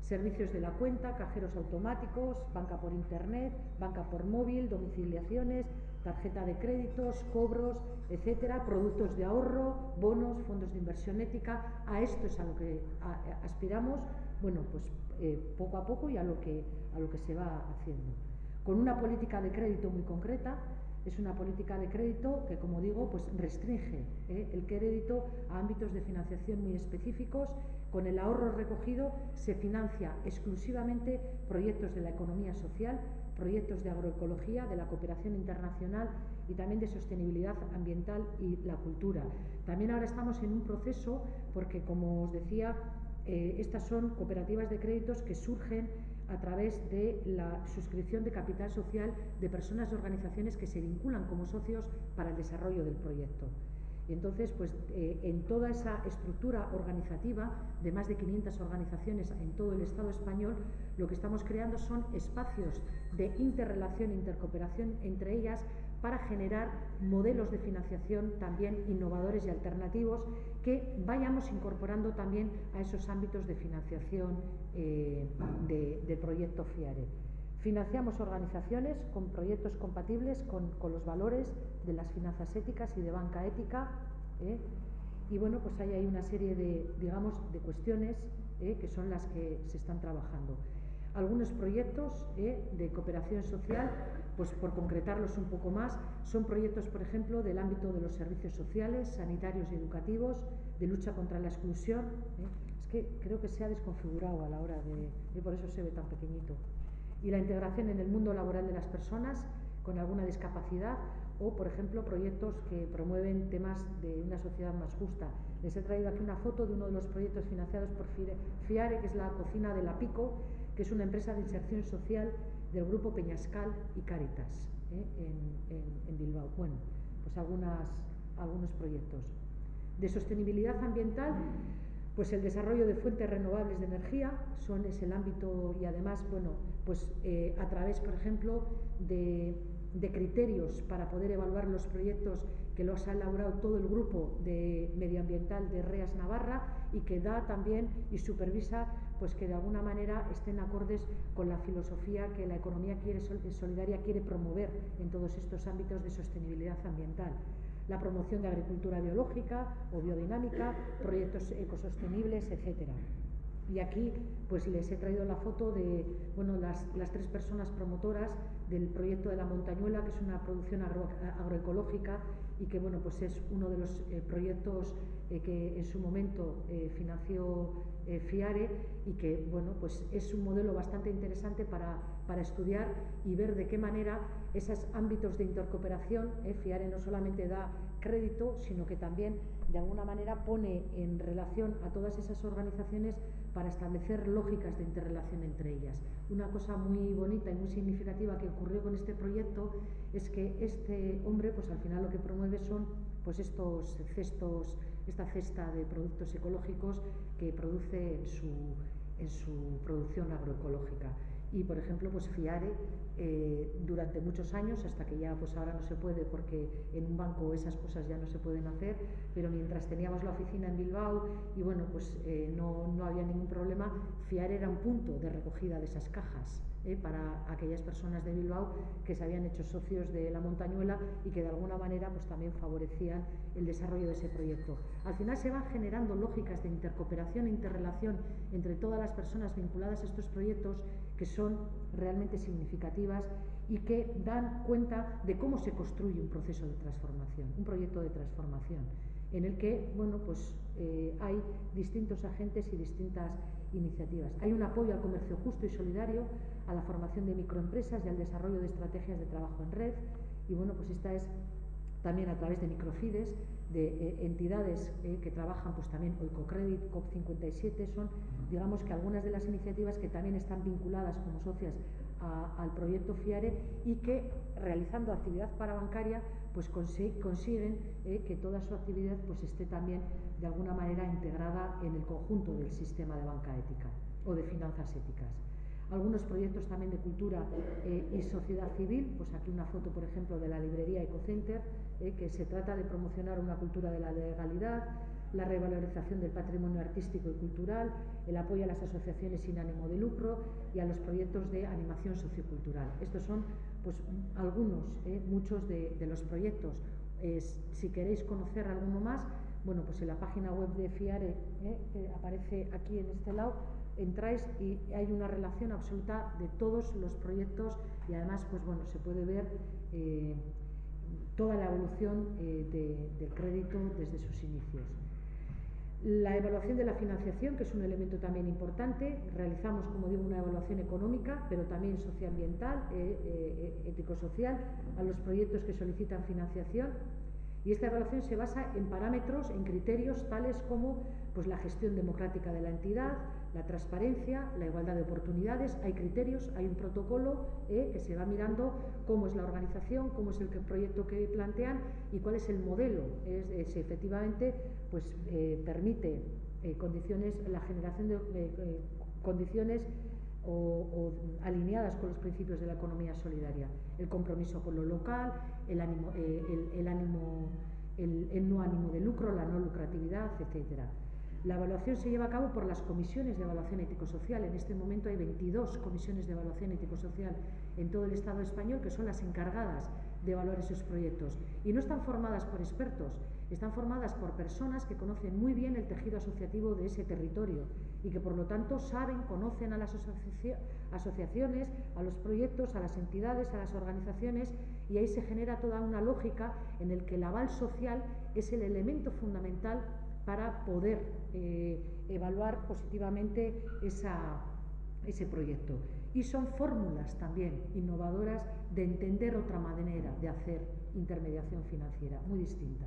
servicios de la cuenta, cajeros automáticos, banca por internet, banca por móvil, domiciliaciones, tarjeta de créditos, cobros, etcétera, productos de ahorro, bonos, fondos de inversión ética. A esto es a lo que aspiramos, bueno, pues poco a poco y a lo que se va haciendo. Con una política de crédito muy concreta, Es una política de crédito que, como digo, pues restringe el crédito a ámbitos de financiación muy específicos. Con el ahorro recogido se financia exclusivamente proyectos de la economía social, proyectos de agroecología, de la cooperación internacional y también de sostenibilidad ambiental y la cultura. También ahora estamos en un proceso porque, como os decía, estas son cooperativas de créditos que surgen a través de la suscripción de capital social de personas y organizaciones que se vinculan como socios para el desarrollo del proyecto. Y entonces, pues en toda esa estructura organizativa de más de 500 organizaciones en todo el Estado español, lo que estamos creando son espacios de interrelación e intercooperación entre ellas para generar modelos de financiación también innovadores y alternativos que vayamos incorporando también a esos ámbitos de financiación del proyecto FIARE. Financiamos organizaciones con proyectos compatibles con los valores de las finanzas éticas y de banca ética, y bueno, pues hay una serie de, digamos, de cuestiones que son las que se están trabajando. Algunos proyectos de cooperación social, pues por concretarlos un poco más, son proyectos, por ejemplo, del ámbito de los servicios sociales, sanitarios y educativos, de lucha contra la exclusión. Es que creo que se ha desconfigurado a la hora de, por eso se ve tan pequeñito. Y la integración en el mundo laboral de las personas con alguna discapacidad o, por ejemplo, proyectos que promueven temas de una sociedad más justa. Les he traído aquí una foto de uno de los proyectos financiados por FIARE, que es la cocina de la Pico, que es una empresa de inserción social del grupo Peñascal y Cáritas en Bilbao. Bueno, pues algunos proyectos. De sostenibilidad ambiental, pues el desarrollo de fuentes renovables de energía es el ámbito, y además, bueno, pues a través, por ejemplo, de criterios para poder evaluar los proyectos que los ha elaborado todo el grupo de medioambiental de REAS Navarra y que da también y supervisa pues que de alguna manera estén acordes con la filosofía que la economía solidaria quiere promover en todos estos ámbitos de sostenibilidad ambiental. La promoción de agricultura biológica o biodinámica, proyectos ecosostenibles, etcétera. Y aquí pues les he traído la foto de las 3 personas promotoras del proyecto de la Montañuela, que es una producción agroecológica y que bueno, pues es uno de los proyectos que en su momento financió FIARE y que bueno, pues es un modelo bastante interesante para estudiar y ver de qué manera esos ámbitos de intercooperación, FIARE no solamente da crédito, sino que también de alguna manera pone en relación a todas esas organizaciones para establecer lógicas de interrelación entre ellas. Una cosa muy bonita y muy significativa que ocurrió con este proyecto es que este hombre, pues al final lo que promueve son pues estos cestos, esta cesta de productos ecológicos que produce en su producción agroecológica. Y por ejemplo, pues FIARE durante muchos años, hasta que ya pues ahora no se puede porque en un banco esas cosas ya no se pueden hacer, pero mientras teníamos la oficina en Bilbao y bueno, pues no había ningún problema, FIARE era un punto de recogida de esas cajas para aquellas personas de Bilbao que se habían hecho socios de la Montañuela y que de alguna manera pues también favorecían el desarrollo de ese proyecto. Al final se van generando lógicas de intercooperación e interrelación entre todas las personas vinculadas a estos proyectos que son realmente significativas y que dan cuenta de cómo se construye un proceso de transformación, un proyecto de transformación, en el que bueno, pues, hay distintos agentes y distintas iniciativas. Hay un apoyo al comercio justo y solidario, a la formación de microempresas y al desarrollo de estrategias de trabajo en red, y bueno, pues esta es también a través de microfides, de entidades que trabajan, pues también Oicocredit, COP57, son, digamos que algunas de las iniciativas que también están vinculadas como socias al proyecto FIARE y que realizando actividad parabancaria pues consiguen que toda su actividad pues esté también de alguna manera integrada en el conjunto del sistema de banca ética o de finanzas éticas. Algunos proyectos también de cultura y sociedad civil, pues aquí una foto por ejemplo de la librería Ecocenter, que se trata de promocionar una cultura de la legalidad, la revalorización del patrimonio artístico y cultural, el apoyo a las asociaciones sin ánimo de lucro y a los proyectos de animación sociocultural. Estos son pues algunos, muchos de los proyectos. Si queréis conocer alguno más, bueno, pues en la página web de FIARE, que aparece aquí en este lado, entráis y hay una relación absoluta de todos los proyectos y además pues bueno, se puede ver toda la evolución del crédito desde sus inicios. La evaluación de la financiación, que es un elemento también importante. Realizamos, como digo, una evaluación económica, pero también socioambiental, ético-social, a los proyectos que solicitan financiación. Y esta evaluación se basa en parámetros, en criterios tales como pues, la gestión democrática de la entidad, la transparencia, la igualdad de oportunidades. Hay criterios, hay un protocolo que se va mirando cómo es la organización, cómo es el proyecto que plantean y cuál es el modelo. Si efectivamente pues, permite condiciones, la generación de condiciones o alineadas con los principios de la economía solidaria, el compromiso con lo local, el no ánimo de lucro, la no lucratividad, etcétera. La evaluación se lleva a cabo por las comisiones de evaluación ético-social. En este momento hay 22 comisiones de evaluación ético-social en todo el Estado español que son las encargadas de evaluar esos proyectos. Y no están formadas por expertos, están formadas por personas que conocen muy bien el tejido asociativo de ese territorio y que por lo tanto saben, conocen a las asociaciones, a los proyectos, a las entidades, a las organizaciones, y ahí se genera toda una lógica en el que el aval social es el elemento fundamental para poder evaluar positivamente ese proyecto. Y son fórmulas también innovadoras de entender otra manera de hacer intermediación financiera, muy distinta.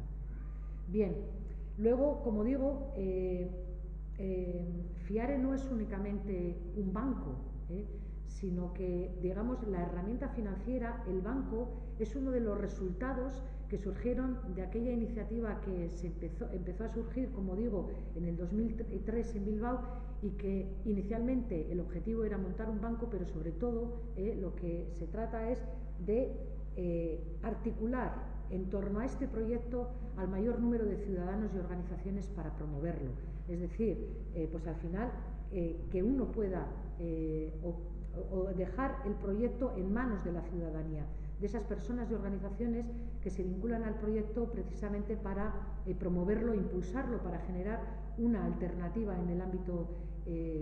Bien, luego, como digo, FIARE no es únicamente un banco, sino que, digamos, la herramienta financiera, el banco, es uno de los resultados que surgieron de aquella iniciativa que empezó a surgir, como digo, en el 2003 en Bilbao, y que inicialmente el objetivo era montar un banco, pero sobre todo lo que se trata es de articular en torno a este proyecto al mayor número de ciudadanos y organizaciones para promoverlo. Es decir, pues al final que uno pueda o dejar el proyecto en manos de la ciudadanía, de esas personas y organizaciones que se vinculan al proyecto precisamente para promoverlo, impulsarlo, para generar una alternativa en el ámbito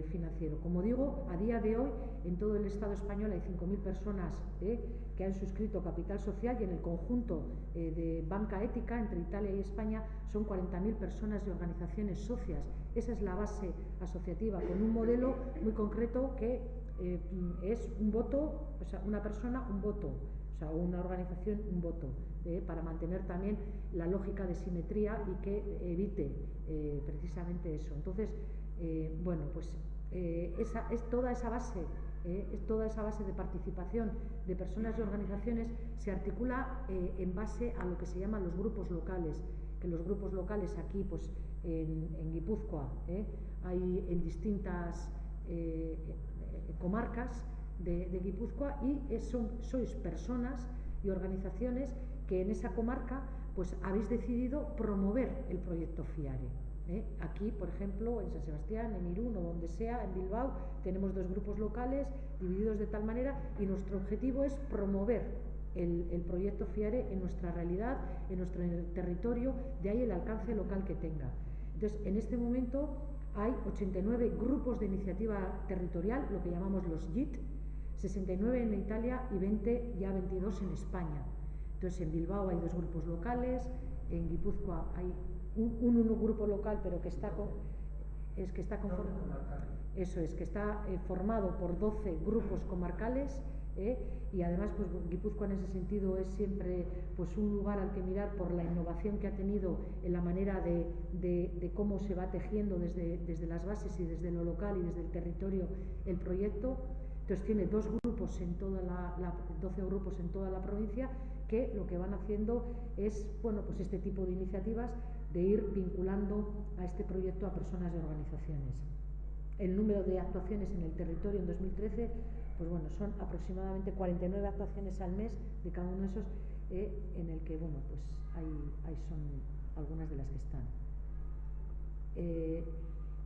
financiero. Como digo, a día de hoy en todo el Estado español hay 5.000 personas que han suscrito capital social, y en el conjunto de banca ética entre Italia y España son 40.000 personas y organizaciones socias. Esa es la base asociativa, con un modelo muy concreto que es un voto, o sea, una persona, un voto, o sea, una organización, un voto, para mantener también la lógica de simetría y que evite precisamente eso. Entonces, bueno, pues toda esa base de participación de personas y organizaciones se articula en base a lo que se llaman los grupos locales, que los grupos locales aquí, pues en Guipúzcoa, hay en distintas comarcas de Guipúzcoa, y sois personas y organizaciones que en esa comarca pues habéis decidido promover el proyecto FIARE. Aquí, por ejemplo, en San Sebastián, en Irún o donde sea, en Bilbao, tenemos 2 grupos locales divididos de tal manera, y nuestro objetivo es promover el proyecto FIARE en nuestra realidad, en nuestro territorio, de ahí el alcance local que tenga. Entonces, en este momento hay 89 grupos de iniciativa territorial, lo que llamamos los GIT, 69 en Italia y 22 en España. Entonces, en Bilbao hay 2 grupos locales, en Guipúzcoa hay un grupo local, pero que está formado por 12 grupos comarcales, y además pues Guipúzcoa en ese sentido es siempre pues un lugar al que mirar por la innovación que ha tenido en la manera de cómo se va tejiendo desde las bases y desde lo local y desde el territorio el proyecto. Entonces tiene 12 grupos en toda la provincia, que lo que van haciendo es, bueno, pues este tipo de iniciativas de ir vinculando a este proyecto a personas y organizaciones. El número de actuaciones en el territorio en 2013, pues bueno, son aproximadamente 49 actuaciones al mes de cada uno de esos, en el que, bueno, pues ahí son algunas de las que están.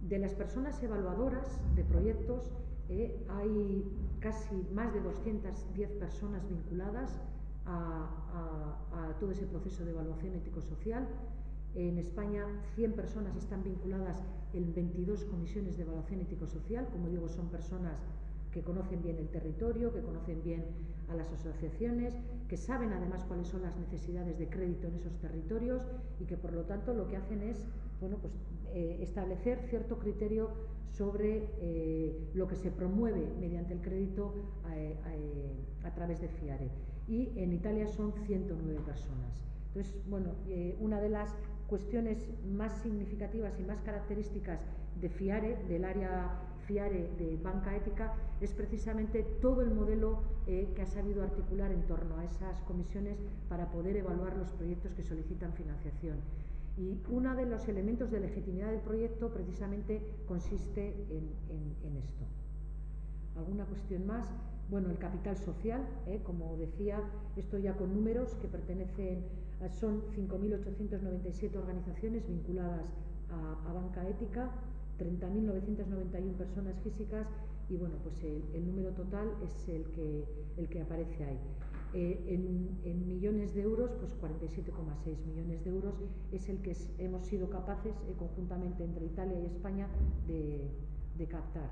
De las personas evaluadoras de proyectos, hay casi más de 210 personas vinculadas a todo ese proceso de evaluación ético-social. En España 100 personas están vinculadas en 22 comisiones de evaluación ético-social. Como digo, son personas que conocen bien el territorio, que conocen bien a las asociaciones, que saben además cuáles son las necesidades de crédito en esos territorios y que por lo tanto lo que hacen es establecer cierto criterio sobre lo que se promueve mediante el crédito a través de FIARE. Y en Italia son 109 personas. Entonces, una de las cuestiones más significativas y más características de FIARE, del área FIARE de banca ética, es precisamente todo el modelo que ha sabido articular en torno a esas comisiones para poder evaluar los proyectos que solicitan financiación. Y uno de los elementos de legitimidad del proyecto precisamente consiste en esto. ¿Alguna cuestión más? El capital social, como decía, esto ya con números que son 5.897 organizaciones vinculadas a banca ética, 30.991 personas físicas y el número total es el que aparece ahí. En millones de euros, 47,6 millones de euros es el que hemos sido capaces conjuntamente entre Italia y España de captar.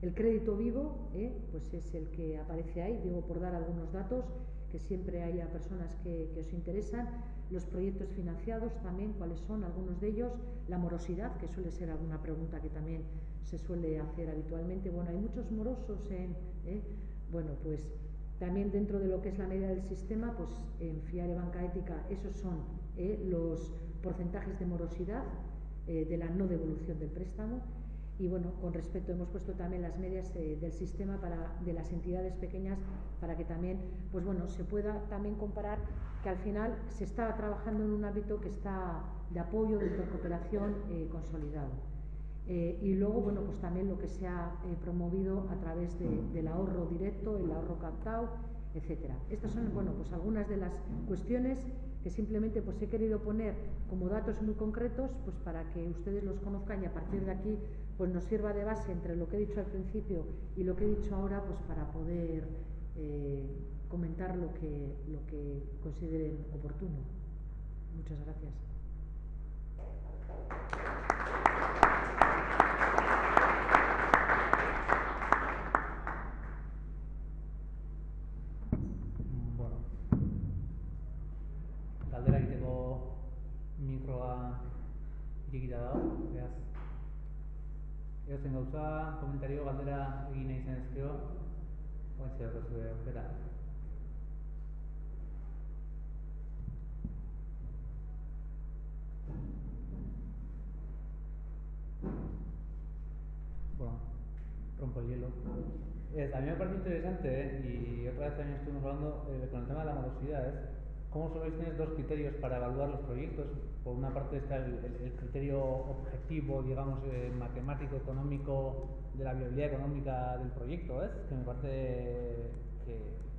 El crédito vivo es el que aparece ahí, digo por dar algunos datos, que siempre haya personas que os interesan. Los proyectos financiados también, cuáles son algunos de ellos, la morosidad, que suele ser alguna pregunta que también se suele hacer habitualmente. Hay muchos morosos también dentro de lo que es la medida del sistema, en FIARE Banca Ética, esos son los porcentajes de morosidad de la no devolución del préstamo. Y con respecto, hemos puesto también las medias del sistema de las entidades pequeñas para que también, se pueda también comparar que al final se está trabajando en un ámbito que está de apoyo, de intercooperación consolidado. Y luego, también lo que se ha promovido a través del ahorro directo, el ahorro captado, etcétera. Estas son, algunas de las cuestiones que simplemente he querido poner como datos muy concretos, para que ustedes los conozcan y a partir de aquí nos sirva de base entre lo que he dicho al principio y lo que he dicho ahora, para poder comentar lo que consideren oportuno. Muchas gracias. Galdera egiteko mikroa irekita dago, beraz. Edozen gauza, komentario, galdera egin nahi zen ezkero, ointzea zure aukera. Rompo el hielo. A mí me parece interesante, y otra vez también estuvimos hablando con el tema de la morosidad, cómo soléis tener dos criterios para evaluar los proyectos. Por una parte está el criterio objetivo, digamos, matemático, económico, de la viabilidad económica del proyecto, que me parece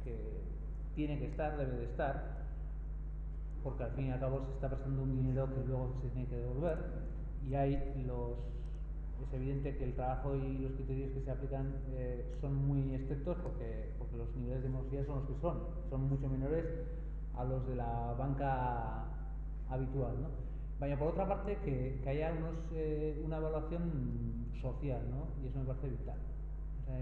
que tiene que estar, debe de estar, porque al fin y al cabo se está prestando un dinero que luego se tiene que devolver, y es evidente que el trabajo y los criterios que se aplican son muy estrictos porque los niveles de morosidad son los que son mucho menores a los de la banca habitual, ¿no? Vaya, por otra parte, que haya una evaluación social, ¿no? Y eso me parece vital. O sea,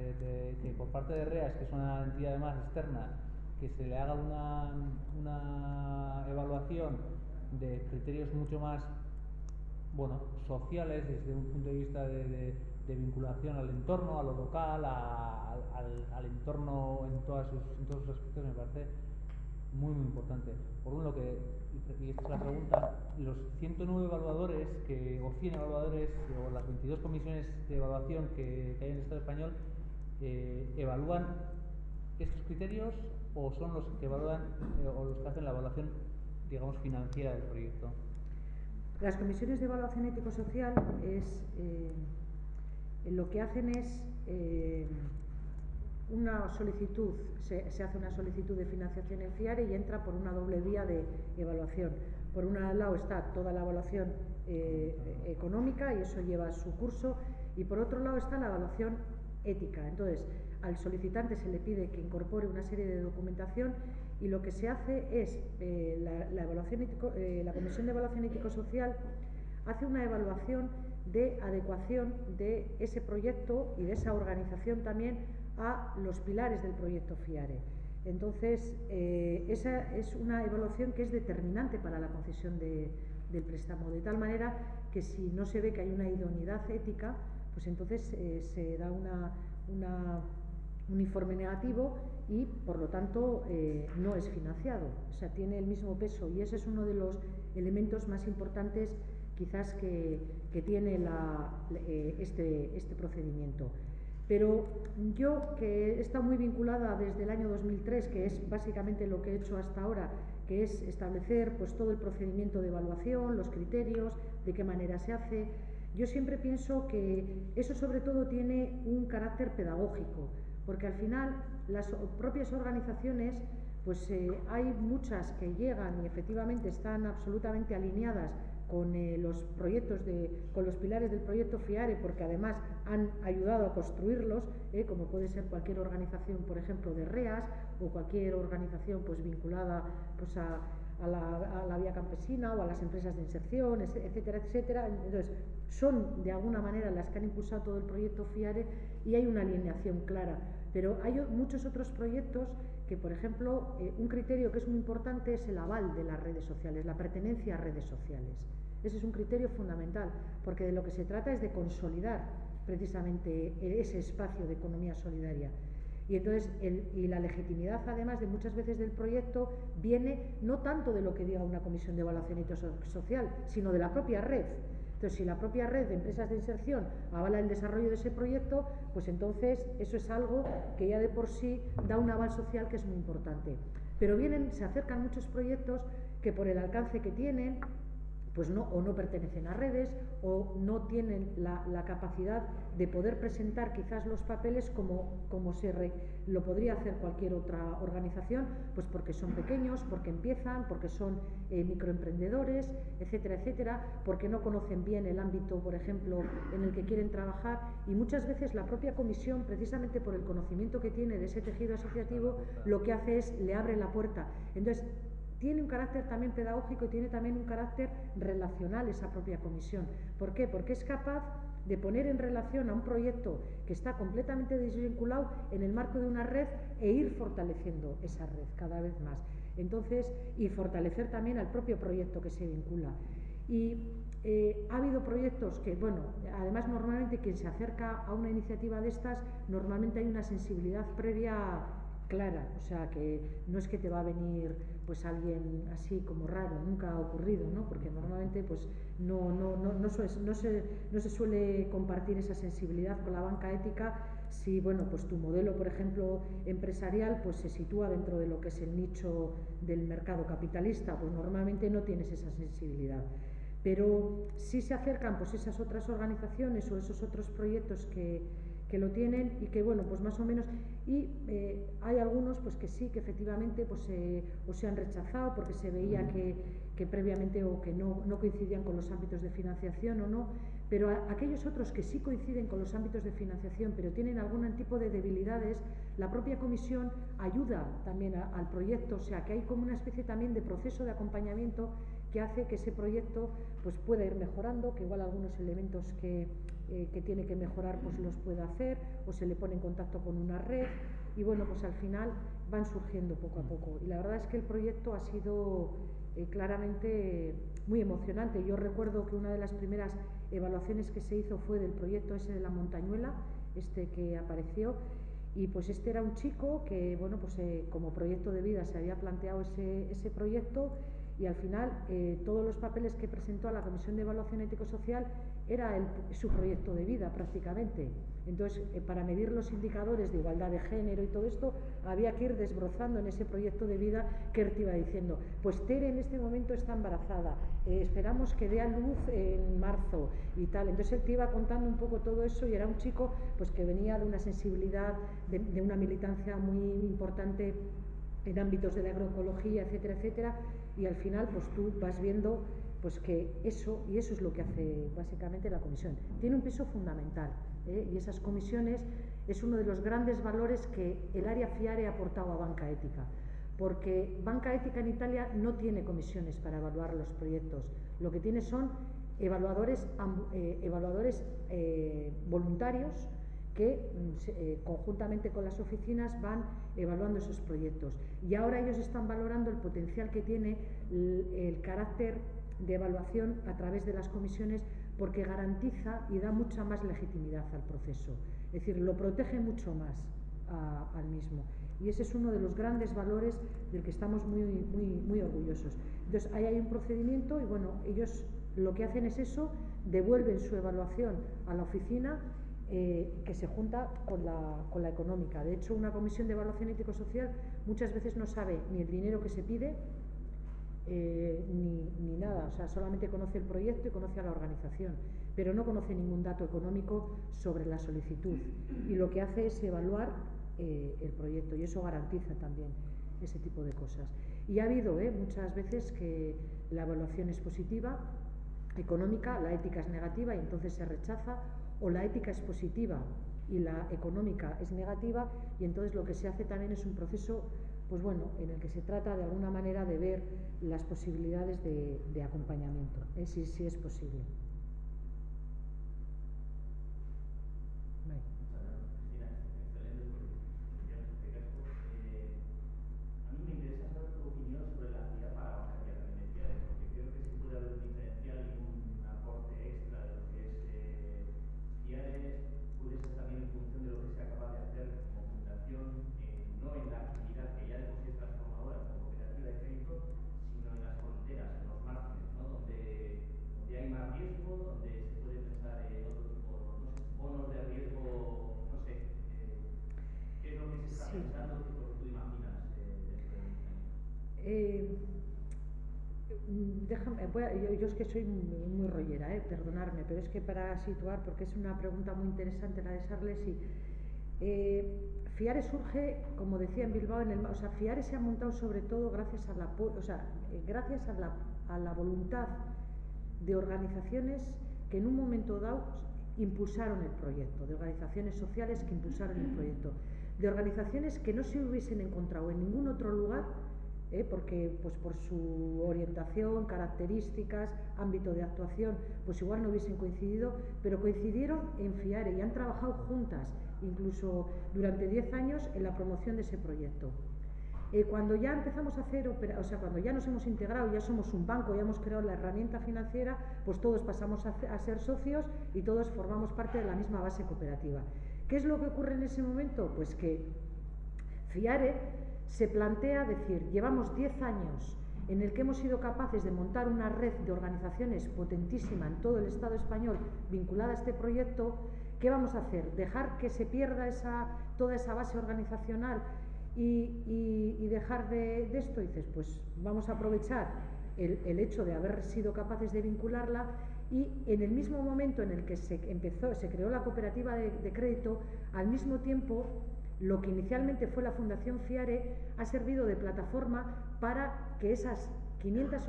que por parte de REAS, que es una entidad además externa, que se le haga una evaluación de criterios mucho más sociales, desde un punto de vista de vinculación al entorno, a lo local, al entorno en todos sus aspectos, me parece muy importante. Por uno, y esta es la pregunta, los 109 evaluadores o 100 evaluadores o las 22 comisiones de evaluación que hay en el Estado español evalúan estos criterios o son los que evalúan o los que hacen la evaluación, digamos, financiera del proyecto. Las comisiones de evaluación ético-social lo que hacen es una solicitud, se hace una solicitud de financiación en FIARE y entra por una doble vía de evaluación. Por un lado está toda la evaluación económica y eso lleva su curso, y por otro lado está la evaluación ética. Entonces, al solicitante se le pide que incorpore una serie de documentación y lo que se hace es, la Comisión de Evaluación Ético-Social hace una evaluación de adecuación de ese proyecto y de esa organización también a los pilares del proyecto FIARE. Entonces, esa es una evaluación que es determinante para la concesión del préstamo, de tal manera que si no se ve que hay una idoneidad ética, pues entonces se da un informe negativo y, por lo tanto, no es financiado. O sea, tiene el mismo peso, y ese es uno de los elementos más importantes quizás que tiene este procedimiento. Pero yo, que he estado muy vinculada desde el año 2003, que es básicamente lo que he hecho hasta ahora, que es establecer pues todo el procedimiento de evaluación, los criterios, de qué manera se hace, yo siempre pienso que eso sobre todo tiene un carácter pedagógico, porque al final las propias organizaciones, pues hay muchas que llegan y efectivamente están absolutamente alineadas con los proyectos con los pilares del proyecto FIARE, porque además han ayudado a construirlos, como puede ser cualquier organización, por ejemplo, de REAS, o cualquier organización pues vinculada pues a la vía campesina o a las empresas de inserción, etcétera, etcétera. Entonces, son de alguna manera las que han impulsado todo el proyecto FIARE y hay una alineación clara. Pero hay muchos otros proyectos que, por ejemplo, un criterio que es muy importante es el aval de las redes sociales, la pertenencia a redes sociales. Ese es un criterio fundamental, porque de lo que se trata es de consolidar precisamente ese espacio de economía solidaria. Y entonces, y la legitimidad, además, de muchas veces del proyecto viene no tanto de lo que diga una comisión de evaluación social, sino de la propia red. Entonces, si la propia red de empresas de inserción avala el desarrollo de ese proyecto, pues entonces eso es algo que ya de por sí da un aval social que es muy importante. Pero se acercan muchos proyectos que, por el alcance que tienen, pues no pertenecen a redes, o no tienen la capacidad de poder presentar quizás los papeles como lo podría hacer cualquier otra organización, pues porque son pequeños, porque empiezan, porque son microemprendedores, etcétera, etcétera, porque no conocen bien el ámbito, por ejemplo, en el que quieren trabajar, y muchas veces la propia comisión, precisamente por el conocimiento que tiene de ese tejido asociativo, lo que hace es le abre la puerta. Entonces, tiene un carácter también pedagógico y tiene también un carácter relacional esa propia comisión. ¿Por qué? Porque es capaz de poner en relación a un proyecto que está completamente desvinculado en el marco de una red e ir fortaleciendo esa red cada vez más. Entonces, y fortalecer también al propio proyecto que se vincula. Y ha habido proyectos que, bueno, además normalmente quien se acerca a una iniciativa de estas, normalmente hay una sensibilidad previa clara, o sea, que no es que te va a venir pues alguien así como raro, nunca ha ocurrido, ¿no? Porque normalmente pues no se suele compartir esa sensibilidad con la banca ética si, bueno, pues tu modelo, por ejemplo, empresarial, pues se sitúa dentro de lo que es el nicho del mercado capitalista, pues normalmente no tienes esa sensibilidad. Pero sí se acercan pues esas otras organizaciones o esos otros proyectos que lo tienen y que, bueno, pues más o menos, y hay algunos pues que sí, que efectivamente pues o se han rechazado porque se veía que previamente o que no coincidían con los ámbitos de financiación o no, pero aquellos otros que sí coinciden con los ámbitos de financiación pero tienen algún tipo de debilidades, la propia comisión ayuda también al proyecto, o sea que hay como una especie también de proceso de acompañamiento que hace que ese proyecto pues pueda ir mejorando, que igual algunos elementos que tiene que mejorar pues los pueda hacer, o se le pone en contacto con una red, y bueno, pues al final van surgiendo poco a poco. Y la verdad es que el proyecto ha sido claramente muy emocionante. Yo recuerdo que una de las primeras evaluaciones que se hizo fue del proyecto ese de la montañuela, que apareció, y pues era un chico que, bueno, pues como proyecto de vida se había planteado ese proyecto, y al final todos los papeles que presentó a la Comisión de Evaluación Ético-Social era su proyecto de vida prácticamente. Entonces, para medir los indicadores de igualdad de género y todo esto, había que ir desbrozando en ese proyecto de vida que él te iba diciendo, pues Tere en este momento está embarazada, esperamos que dé a luz en marzo y tal. Entonces él te iba contando un poco todo eso, y era un chico pues que venía de una sensibilidad, de una militancia muy importante en ámbitos de la agroecología, etcétera, etcétera, y al final pues tú vas viendo pues que eso es lo que hace básicamente la comisión. Tiene un peso fundamental, y esas comisiones es uno de los grandes valores que el área FIARE ha aportado a Banca Ética, porque Banca Ética en Italia no tiene comisiones para evaluar los proyectos, lo que tiene son evaluadores voluntarios que conjuntamente con las oficinas van evaluando esos proyectos. Y ahora ellos están valorando el potencial que tiene el carácter de evaluación a través de las comisiones, porque garantiza y da mucha más legitimidad al proceso. Es decir, lo protege mucho más al mismo. Y ese es uno de los grandes valores del que estamos muy orgullosos. Entonces, ahí hay un procedimiento y bueno, ellos lo que hacen es eso, devuelven su evaluación a la oficina que se junta con la económica. De hecho, una comisión de evaluación ético-social muchas veces no sabe ni el dinero que se pide ni nada, o sea, solamente conoce el proyecto y conoce a la organización, pero no conoce ningún dato económico sobre la solicitud, y lo que hace es evaluar el proyecto, y eso garantiza también ese tipo de cosas. Y ha habido muchas veces que la evaluación es positiva, económica, la ética es negativa y entonces se rechaza, o la ética es positiva y la económica es negativa, y entonces lo que se hace también es un proceso, pues bueno, en el que se trata de alguna manera de ver las posibilidades de acompañamiento, si es posible. Yo es que soy muy rollera, perdonadme, pero es que para situar, porque es una pregunta muy interesante la de Sarles, FIARE surge, como decía, en Bilbao, FIARE se ha montado sobre todo gracias a la voluntad de organizaciones que en un momento dado impulsaron el proyecto, de organizaciones sociales que impulsaron el proyecto, de organizaciones que no se hubiesen encontrado en ningún otro lugar, porque pues por su orientación, características, ámbito de actuación, pues igual no hubiesen coincidido, pero coincidieron en FIARE y han trabajado juntas, incluso durante 10 años, en la promoción de ese proyecto. Cuando ya empezamos a hacer, cuando ya nos hemos integrado, ya somos un banco, ya hemos creado la herramienta financiera, pues todos pasamos a ser socios y todos formamos parte de la misma base cooperativa. ¿Qué es lo que ocurre en ese momento? Pues que FIARE se plantea decir, llevamos 10 años en el que hemos sido capaces de montar una red de organizaciones potentísima en todo el Estado español vinculada a este proyecto. ¿Qué vamos a hacer? ¿Dejar que se pierda toda esa base organizacional y dejar de esto? Y dices, pues vamos a aprovechar el hecho de haber sido capaces de vincularla, y en el mismo momento en el que se creó la cooperativa de crédito, al mismo tiempo lo que inicialmente fue la Fundación FIARE ha servido de plataforma para que esas 500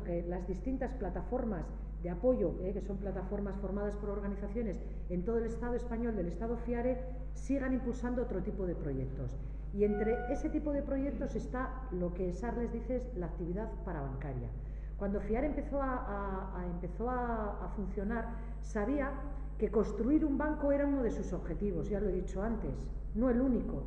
que las distintas plataformas de apoyo, que son plataformas formadas por organizaciones en todo el Estado español, del Estado FIARE, sigan impulsando otro tipo de proyectos. Y entre ese tipo de proyectos está lo que Sarles dice es la actividad parabancaria. Cuando FIARE empezó a funcionar, sabía que construir un banco era uno de sus objetivos, ya lo he dicho antes, no el único,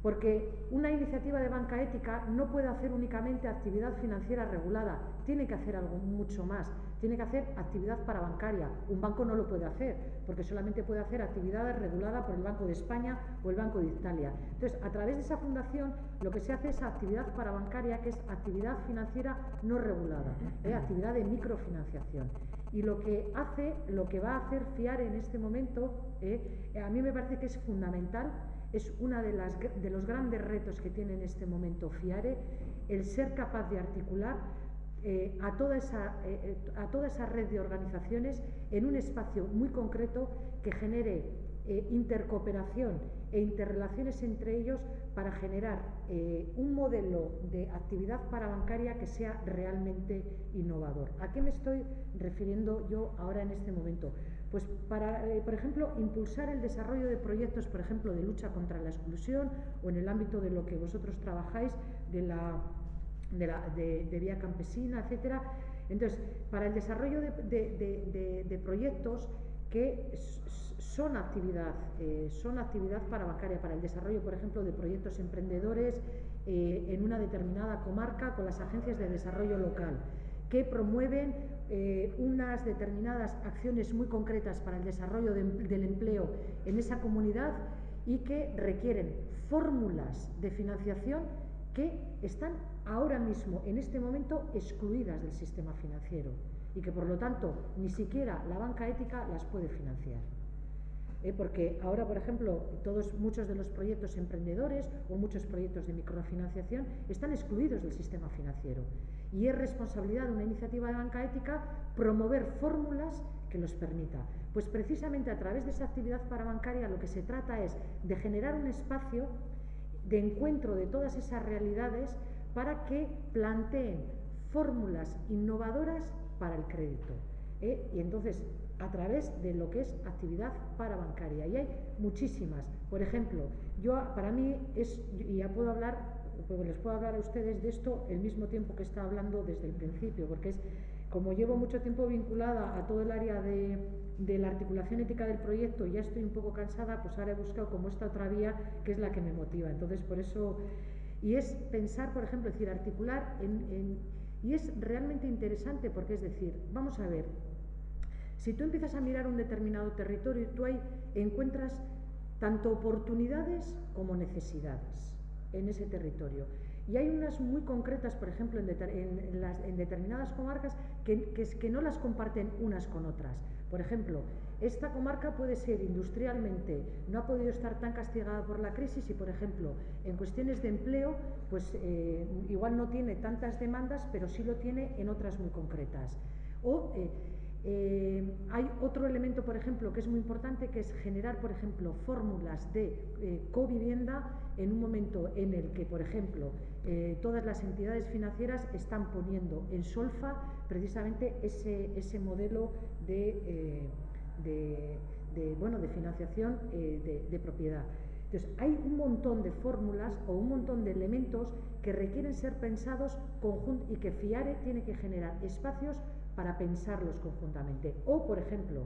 porque una iniciativa de banca ética no puede hacer únicamente actividad financiera regulada, tiene que hacer algo mucho más, tiene que hacer actividad parabancaria. Un banco no lo puede hacer, porque solamente puede hacer actividades reguladas por el Banco de España o el Banco de Italia. Entonces, a través de esa fundación, lo que se hace es actividad parabancaria, que es actividad financiera no regulada, actividad de microfinanciación. Y lo que va a hacer FIARE en este momento, a mí me parece que es fundamental, es uno de los grandes retos que tiene en este momento FIARE, el ser capaz de articular a toda esa red de organizaciones en un espacio muy concreto que genere intercooperación e interrelaciones entre ellos para generar un modelo de actividad parabancaria que sea realmente innovador. ¿A qué me estoy refiriendo yo ahora en este momento? Pues para, por ejemplo, impulsar el desarrollo de proyectos, por ejemplo, de lucha contra la exclusión, o en el ámbito de lo que vosotros trabajáis, de vía campesina, etcétera. Entonces, para el desarrollo de proyectos que son actividad parabancaria para el desarrollo, por ejemplo, de proyectos emprendedores en una determinada comarca con las agencias de desarrollo local, que promueven unas determinadas acciones muy concretas para el desarrollo del empleo en esa comunidad y que requieren fórmulas de financiación que están ahora mismo, en este momento, excluidas del sistema financiero y que, por lo tanto, ni siquiera la banca ética las puede financiar. Porque ahora, por ejemplo, muchos de los proyectos emprendedores o muchos proyectos de microfinanciación están excluidos del sistema financiero y es responsabilidad de una iniciativa de banca ética promover fórmulas que los permita. Pues precisamente a través de esa actividad parabancaria lo que se trata es de generar un espacio de encuentro de todas esas realidades para que planteen fórmulas innovadoras para el crédito. Y entonces, a través de lo que es actividad parabancaria, y hay muchísimas. Por ejemplo, para mí y ya puedo hablar, porque les puedo hablar a ustedes de esto el mismo tiempo que está hablando desde el principio, porque como llevo mucho tiempo vinculada a todo el área de la articulación ética del proyecto y ya estoy un poco cansada, pues ahora he buscado como esta otra vía que es la que me motiva. Entonces, por eso, y es pensar, por ejemplo, es decir, articular y es realmente interesante porque es decir, vamos a ver, si tú empiezas a mirar un determinado territorio, tú ahí encuentras tanto oportunidades como necesidades en ese territorio. Y hay unas muy concretas, por ejemplo, en determinadas comarcas que no las comparten unas con otras. Por ejemplo, esta comarca puede ser industrialmente, no ha podido estar tan castigada por la crisis y, por ejemplo, en cuestiones de empleo, pues igual no tiene tantas demandas, pero sí lo tiene en otras muy concretas. Hay otro elemento, por ejemplo, que es muy importante, que es generar, por ejemplo, fórmulas de covivienda en un momento en el que, por ejemplo, todas las entidades financieras están poniendo en solfa precisamente ese modelo de financiación de propiedad. Entonces, hay un montón de fórmulas o un montón de elementos que requieren ser pensados y que FIARE tiene que generar espacios para pensarlos conjuntamente. O, por ejemplo,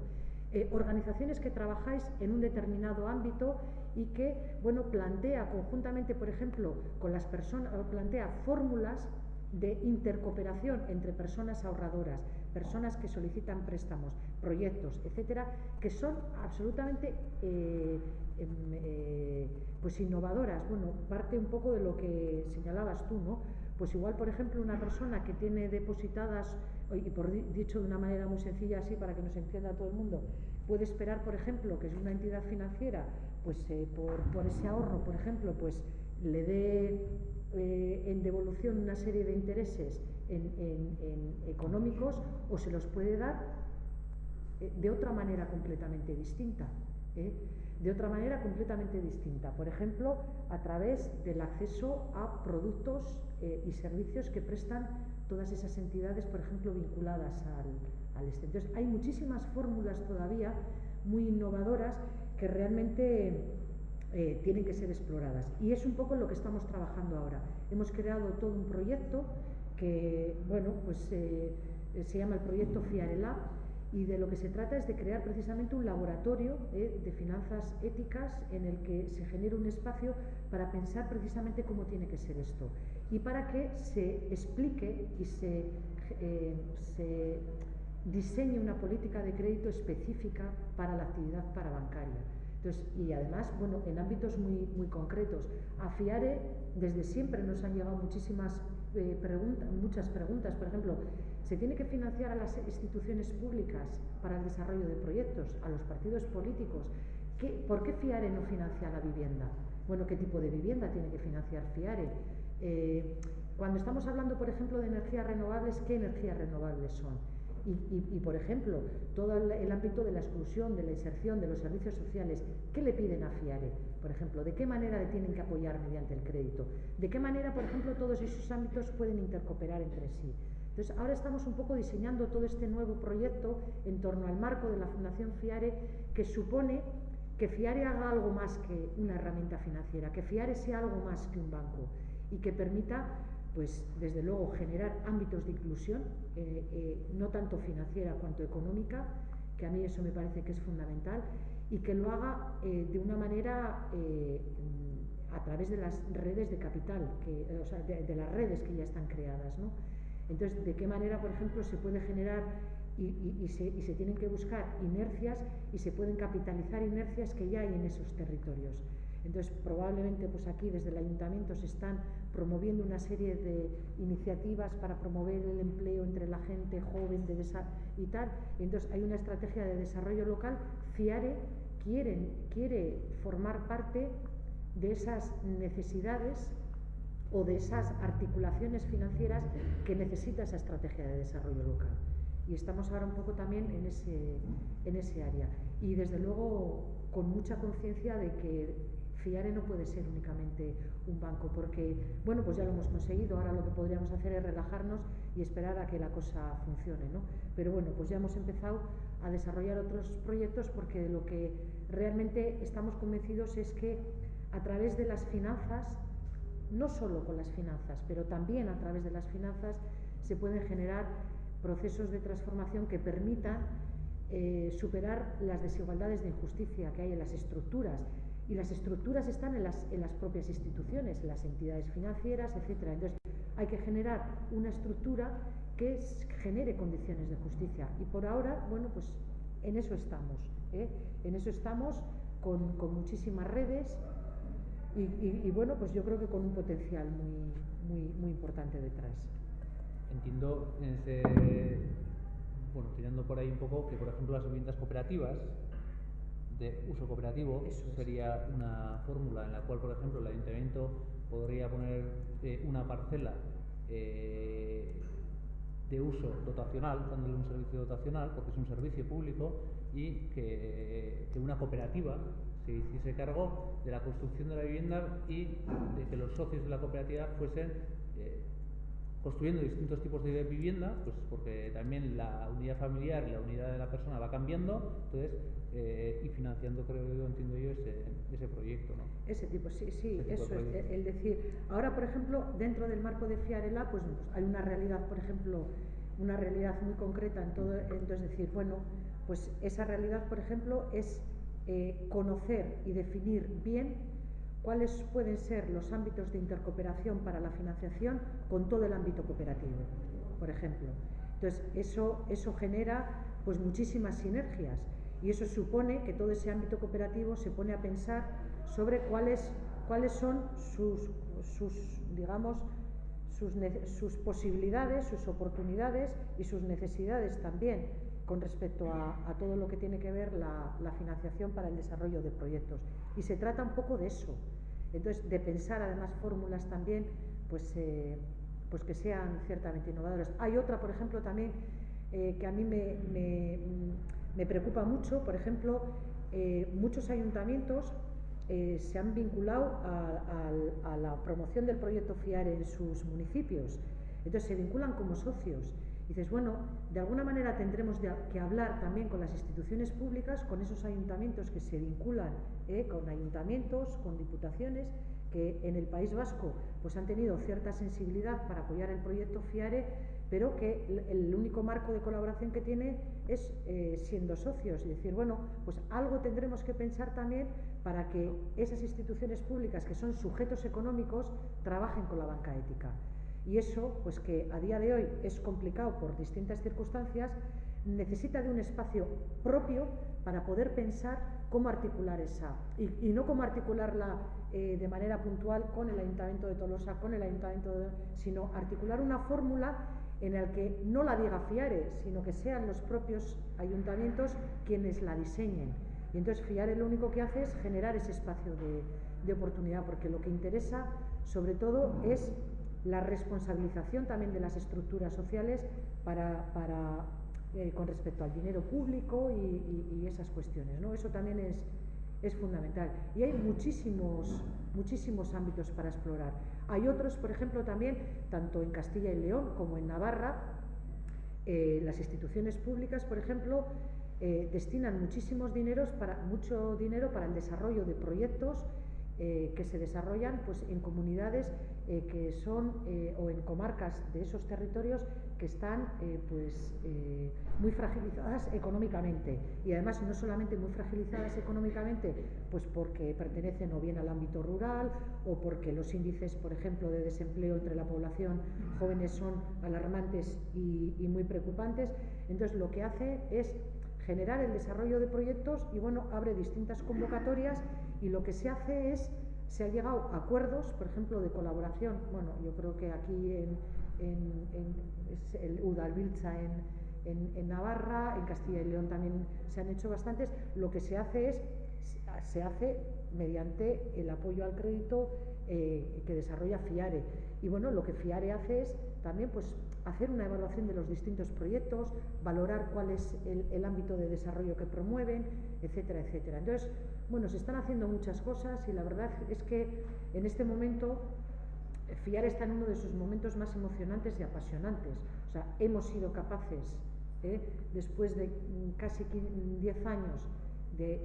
organizaciones que trabajáis en un determinado ámbito y que, plantea conjuntamente, por ejemplo, con las personas, plantea fórmulas de intercooperación entre personas ahorradoras, personas que solicitan préstamos, proyectos, etcétera, que son absolutamente innovadoras. Parte un poco de lo que señalabas tú, ¿no? Pues igual, por ejemplo, una persona que tiene depositadas, y dicho de una manera muy sencilla así para que nos entienda todo el mundo, puede esperar, por ejemplo, que es una entidad financiera, pues por ese ahorro, por ejemplo, pues le dé en devolución una serie de intereses económicos, o se los puede dar de otra manera completamente distinta. De otra manera completamente distinta, por ejemplo, a través del acceso a productos y servicios que prestan todas esas entidades, por ejemplo, vinculadas al este. Entonces, hay muchísimas fórmulas todavía muy innovadoras que realmente tienen que ser exploradas. Y es un poco lo que estamos trabajando ahora. Hemos creado todo un proyecto que, se llama el proyecto FIARE Lab, y de lo que se trata es de crear precisamente un laboratorio de finanzas éticas en el que se genere un espacio para pensar precisamente cómo tiene que ser esto y para que se explique y se diseñe una política de crédito específica para la actividad parabancaria. Entonces, y además, en ámbitos muy, muy concretos. A FIARE desde siempre nos han llegado muchísimas muchas preguntas. Por ejemplo, ¿se tiene que financiar a las instituciones públicas para el desarrollo de proyectos, a los partidos políticos? ¿Por qué FIARE no financia la vivienda? ¿Qué tipo de vivienda tiene que financiar FIARE? Cuando estamos hablando, por ejemplo, de energías renovables, ¿qué energías renovables son? Y, por ejemplo, todo el ámbito de la exclusión, de la inserción, de los servicios sociales, ¿qué le piden a FIARE? Por ejemplo, ¿de qué manera le tienen que apoyar mediante el crédito? ¿De qué manera, por ejemplo, todos esos ámbitos pueden intercooperar entre sí? Entonces, ahora estamos un poco diseñando todo este nuevo proyecto en torno al marco de la Fundación FIARE, que supone que FIARE haga algo más que una herramienta financiera, que FIARE sea algo más que un banco y que permita, pues, desde luego, generar ámbitos de inclusión, no tanto financiera cuanto económica, que a mí eso me parece que es fundamental, y que lo haga de una manera a través de las redes de capital, o sea, de las redes que ya están creadas, ¿no? Entonces, ¿de qué manera, por ejemplo, se puede generar y se tienen que buscar inercias y se pueden capitalizar inercias que ya hay en esos territorios? Entonces, probablemente pues aquí desde el ayuntamiento se están promoviendo una serie de iniciativas para promover el empleo entre la gente joven y tal. Entonces, hay una estrategia de desarrollo local. FIARE quiere formar parte de esas necesidades o de esas articulaciones financieras que necesita esa estrategia de desarrollo local. Y estamos ahora un poco también en ese área. Y desde luego con mucha conciencia de que FIARE no puede ser únicamente un banco, porque, bueno, pues ya lo hemos conseguido, ahora lo que podríamos hacer es relajarnos y esperar a que la cosa funcione, ¿no? Pero bueno, pues ya hemos empezado a desarrollar otros proyectos porque de lo que realmente estamos convencidos es que a través de las finanzas, no solo con las finanzas, pero también a través de las finanzas se pueden generar procesos de transformación que permitan superar las desigualdades de injusticia que hay en las estructuras. Y las estructuras están en las propias instituciones, en las entidades financieras, etc. Entonces, hay que generar una estructura que genere condiciones de justicia. Y por ahora, bueno, pues en eso estamos, ¿eh? En eso estamos con muchísimas redes y bueno, pues yo creo que con un potencial muy importante detrás. Entiendo bueno, tirando por ahí un poco, que por ejemplo las viviendas cooperativas de uso cooperativo sería una fórmula en la cual, por ejemplo, el ayuntamiento podría poner una parcela de uso dotacional, dándole un servicio dotacional, porque es un servicio público, y que una cooperativa se hiciese cargo de la construcción de la vivienda y de que los socios de la cooperativa fuesen construyendo distintos tipos de vivienda, pues porque también la unidad familiar y la unidad de la persona va cambiando, entonces y financiando, entiendo yo, ese proyecto, ¿no? Ese tipo, sí, eso es el decir. Ahora, por ejemplo, dentro del marco de FIARELA, pues hay una realidad, por ejemplo, una realidad muy concreta en todo, entonces decir, bueno, pues esa realidad, por ejemplo, es conocer y definir bien cuáles pueden ser los ámbitos de intercooperación para la financiación con todo el ámbito cooperativo, por ejemplo. Entonces, eso genera pues muchísimas sinergias y eso supone que todo ese ámbito cooperativo se pone a pensar sobre cuáles son sus posibilidades, sus oportunidades y sus necesidades también con respecto a todo lo que tiene que ver la financiación para el desarrollo de proyectos. Y se trata un poco de eso. Entonces, de pensar además fórmulas también pues que sean ciertamente innovadoras. Hay otra, por ejemplo, también que a mí me preocupa mucho. Por ejemplo, muchos ayuntamientos se han vinculado a la promoción del proyecto FIARE en sus municipios. Entonces, se vinculan como socios. Y dices, bueno, de alguna manera tendremos que hablar también con las instituciones públicas, con esos ayuntamientos que se vinculan con ayuntamientos, con diputaciones, que en el País Vasco pues han tenido cierta sensibilidad para apoyar el proyecto FIARE, pero que el único marco de colaboración que tiene es siendo socios. Y decir, bueno, pues algo tendremos que pensar también para que esas instituciones públicas, que son sujetos económicos, trabajen con la banca ética. Y eso, pues que a día de hoy es complicado por distintas circunstancias, necesita de un espacio propio para poder pensar cómo articular esa, y no cómo articularla de manera puntual con el Ayuntamiento de Tolosa, con el Ayuntamiento sino articular una fórmula en la que no la diga FIARE, sino que sean los propios ayuntamientos quienes la diseñen. Y entonces FIARE lo único que hace es generar ese espacio de oportunidad, porque lo que interesa sobre todo es la responsabilización también de las estructuras sociales con respecto al dinero público y esas cuestiones, ¿no? Eso también es fundamental. Y hay muchísimos ámbitos para explorar. Hay otros, por ejemplo, también, tanto en Castilla y León como en Navarra, las instituciones públicas, por ejemplo, destinan mucho dinero para el desarrollo de proyectos que se desarrollan pues, en comunidades que son o en comarcas de esos territorios que están muy fragilizadas económicamente, y además no solamente muy fragilizadas económicamente pues porque pertenecen o bien al ámbito rural o porque los índices, por ejemplo, de desempleo entre la población jóvenes son alarmantes y muy preocupantes. Entonces lo que hace es generar el desarrollo de proyectos y bueno, abre distintas convocatorias, y lo que se hace es, se ha llegado a acuerdos, por ejemplo, de colaboración. Bueno, yo creo que aquí es el Udalbiltza en Navarra, en Castilla y León también se han hecho bastantes. Lo que se hace mediante el apoyo al crédito que desarrolla FIARE. Y bueno, lo que FIARE hace es también pues hacer una evaluación de los distintos proyectos, valorar cuál es el ámbito de desarrollo que promueven, etcétera, etcétera. Entonces, bueno, se están haciendo muchas cosas y la verdad es que en este momento FIARE está en uno de sus momentos más emocionantes y apasionantes. O sea, hemos sido capaces, después de casi 10 años, de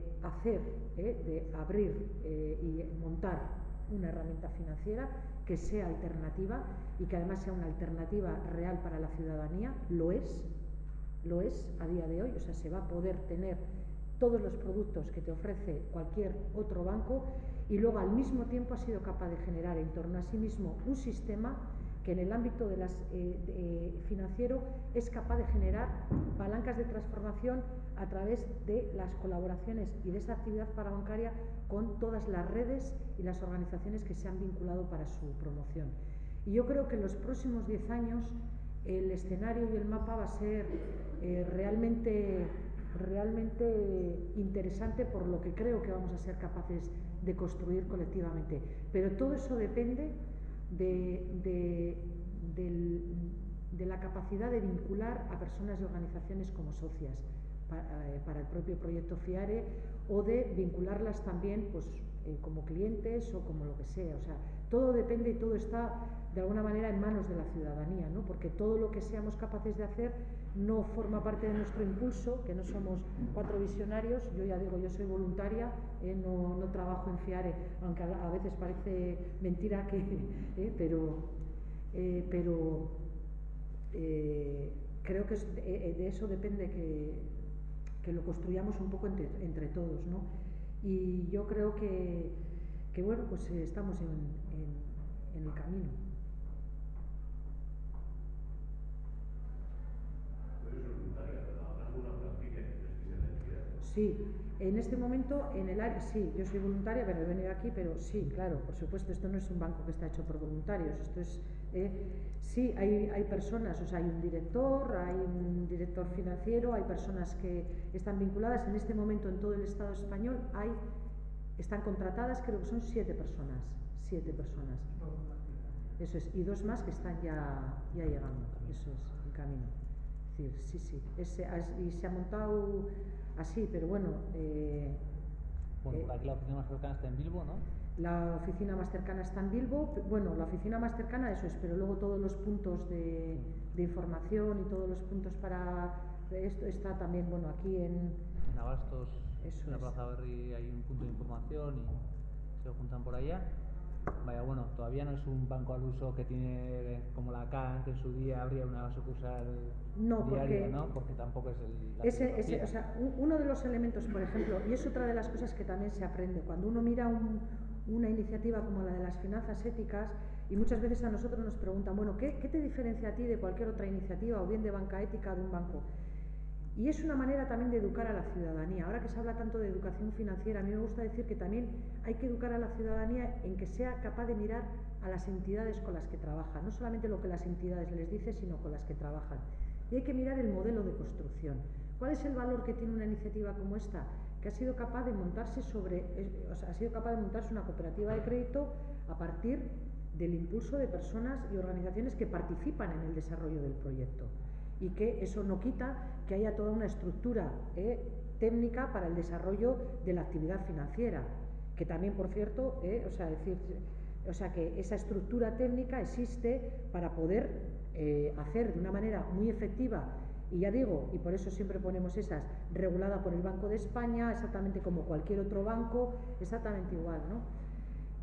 abrir y montar una herramienta financiera que sea alternativa y que además sea una alternativa real para la ciudadanía. Lo es a día de hoy. O sea, se va a poder tener todos los productos que te ofrece cualquier otro banco, y luego al mismo tiempo ha sido capaz de generar en torno a sí mismo un sistema que en el ámbito financiero es capaz de generar palancas de transformación a través de las colaboraciones y de esa actividad parabancaria con todas las redes y las organizaciones que se han vinculado para su promoción. Y yo creo que en los próximos 10 años el escenario y el mapa va a ser realmente interesante, por lo que creo que vamos a ser capaces de construir colectivamente. Pero todo eso depende de la capacidad de vincular a personas y organizaciones como socias para el propio proyecto FIARE, o de vincularlas también pues, como clientes o como lo que sea. O sea, todo depende y todo está de alguna manera en manos de la ciudadanía, ¿no? Porque todo lo que seamos capaces de hacer no forma parte de nuestro impulso, que no somos 4 visionarios. Yo ya digo, yo soy voluntaria, no trabajo en FIARE, aunque a veces parece mentira pero creo que de eso depende que lo construyamos un poco entre todos, ¿no? Y yo creo que bueno, pues estamos en el camino. Sí, en este momento en el área, sí, yo soy voluntaria, pero he venido aquí, pero sí, claro, por supuesto, esto no es un banco que está hecho por voluntarios, esto es, sí, hay personas, o sea, hay un director financiero, hay personas que están vinculadas. En este momento en todo el Estado español están contratadas, creo que son 7 personas, eso es, y 2 más que están ya llegando, eso es, en camino. Es decir, sí, y se ha montado así, pero bueno. Aquí la oficina más cercana está en Bilbo, ¿no? La oficina más cercana está en Bilbo. Bueno, la oficina más cercana, eso es, pero luego todos los puntos de información y todos los puntos para esto está también, bueno, aquí en Abastos, eso en la Plaza Berri hay un punto de información y se juntan por allá. Vaya, bueno, todavía no es un banco al uso que tiene como la CAN, que en su día habría una sucursal diaria, ¿no? Porque tampoco es o sea, uno de los elementos, por ejemplo, y es otra de las cosas que también se aprende cuando uno mira una iniciativa como la de las finanzas éticas, y muchas veces a nosotros nos preguntan, bueno, ¿qué te diferencia a ti de cualquier otra iniciativa, o bien de banca ética, de un banco? Y es una manera también de educar a la ciudadanía. Ahora que se habla tanto de educación financiera, a mí me gusta decir que también hay que educar a la ciudadanía en que sea capaz de mirar a las entidades con las que trabaja, no solamente lo que las entidades les dicen, sino con las que trabajan. Y hay que mirar el modelo de construcción. ¿Cuál es el valor que tiene una iniciativa como esta? Que ha sido capaz de montarse una cooperativa de crédito a partir del impulso de personas y organizaciones que participan en el desarrollo del proyecto. Y que eso no quita que haya toda una estructura técnica para el desarrollo de la actividad financiera, que también, por cierto, que esa estructura técnica existe para poder hacer de una manera muy efectiva, y ya digo, y por eso siempre ponemos esas, regulada por el Banco de España, exactamente como cualquier otro banco, exactamente igual, ¿no?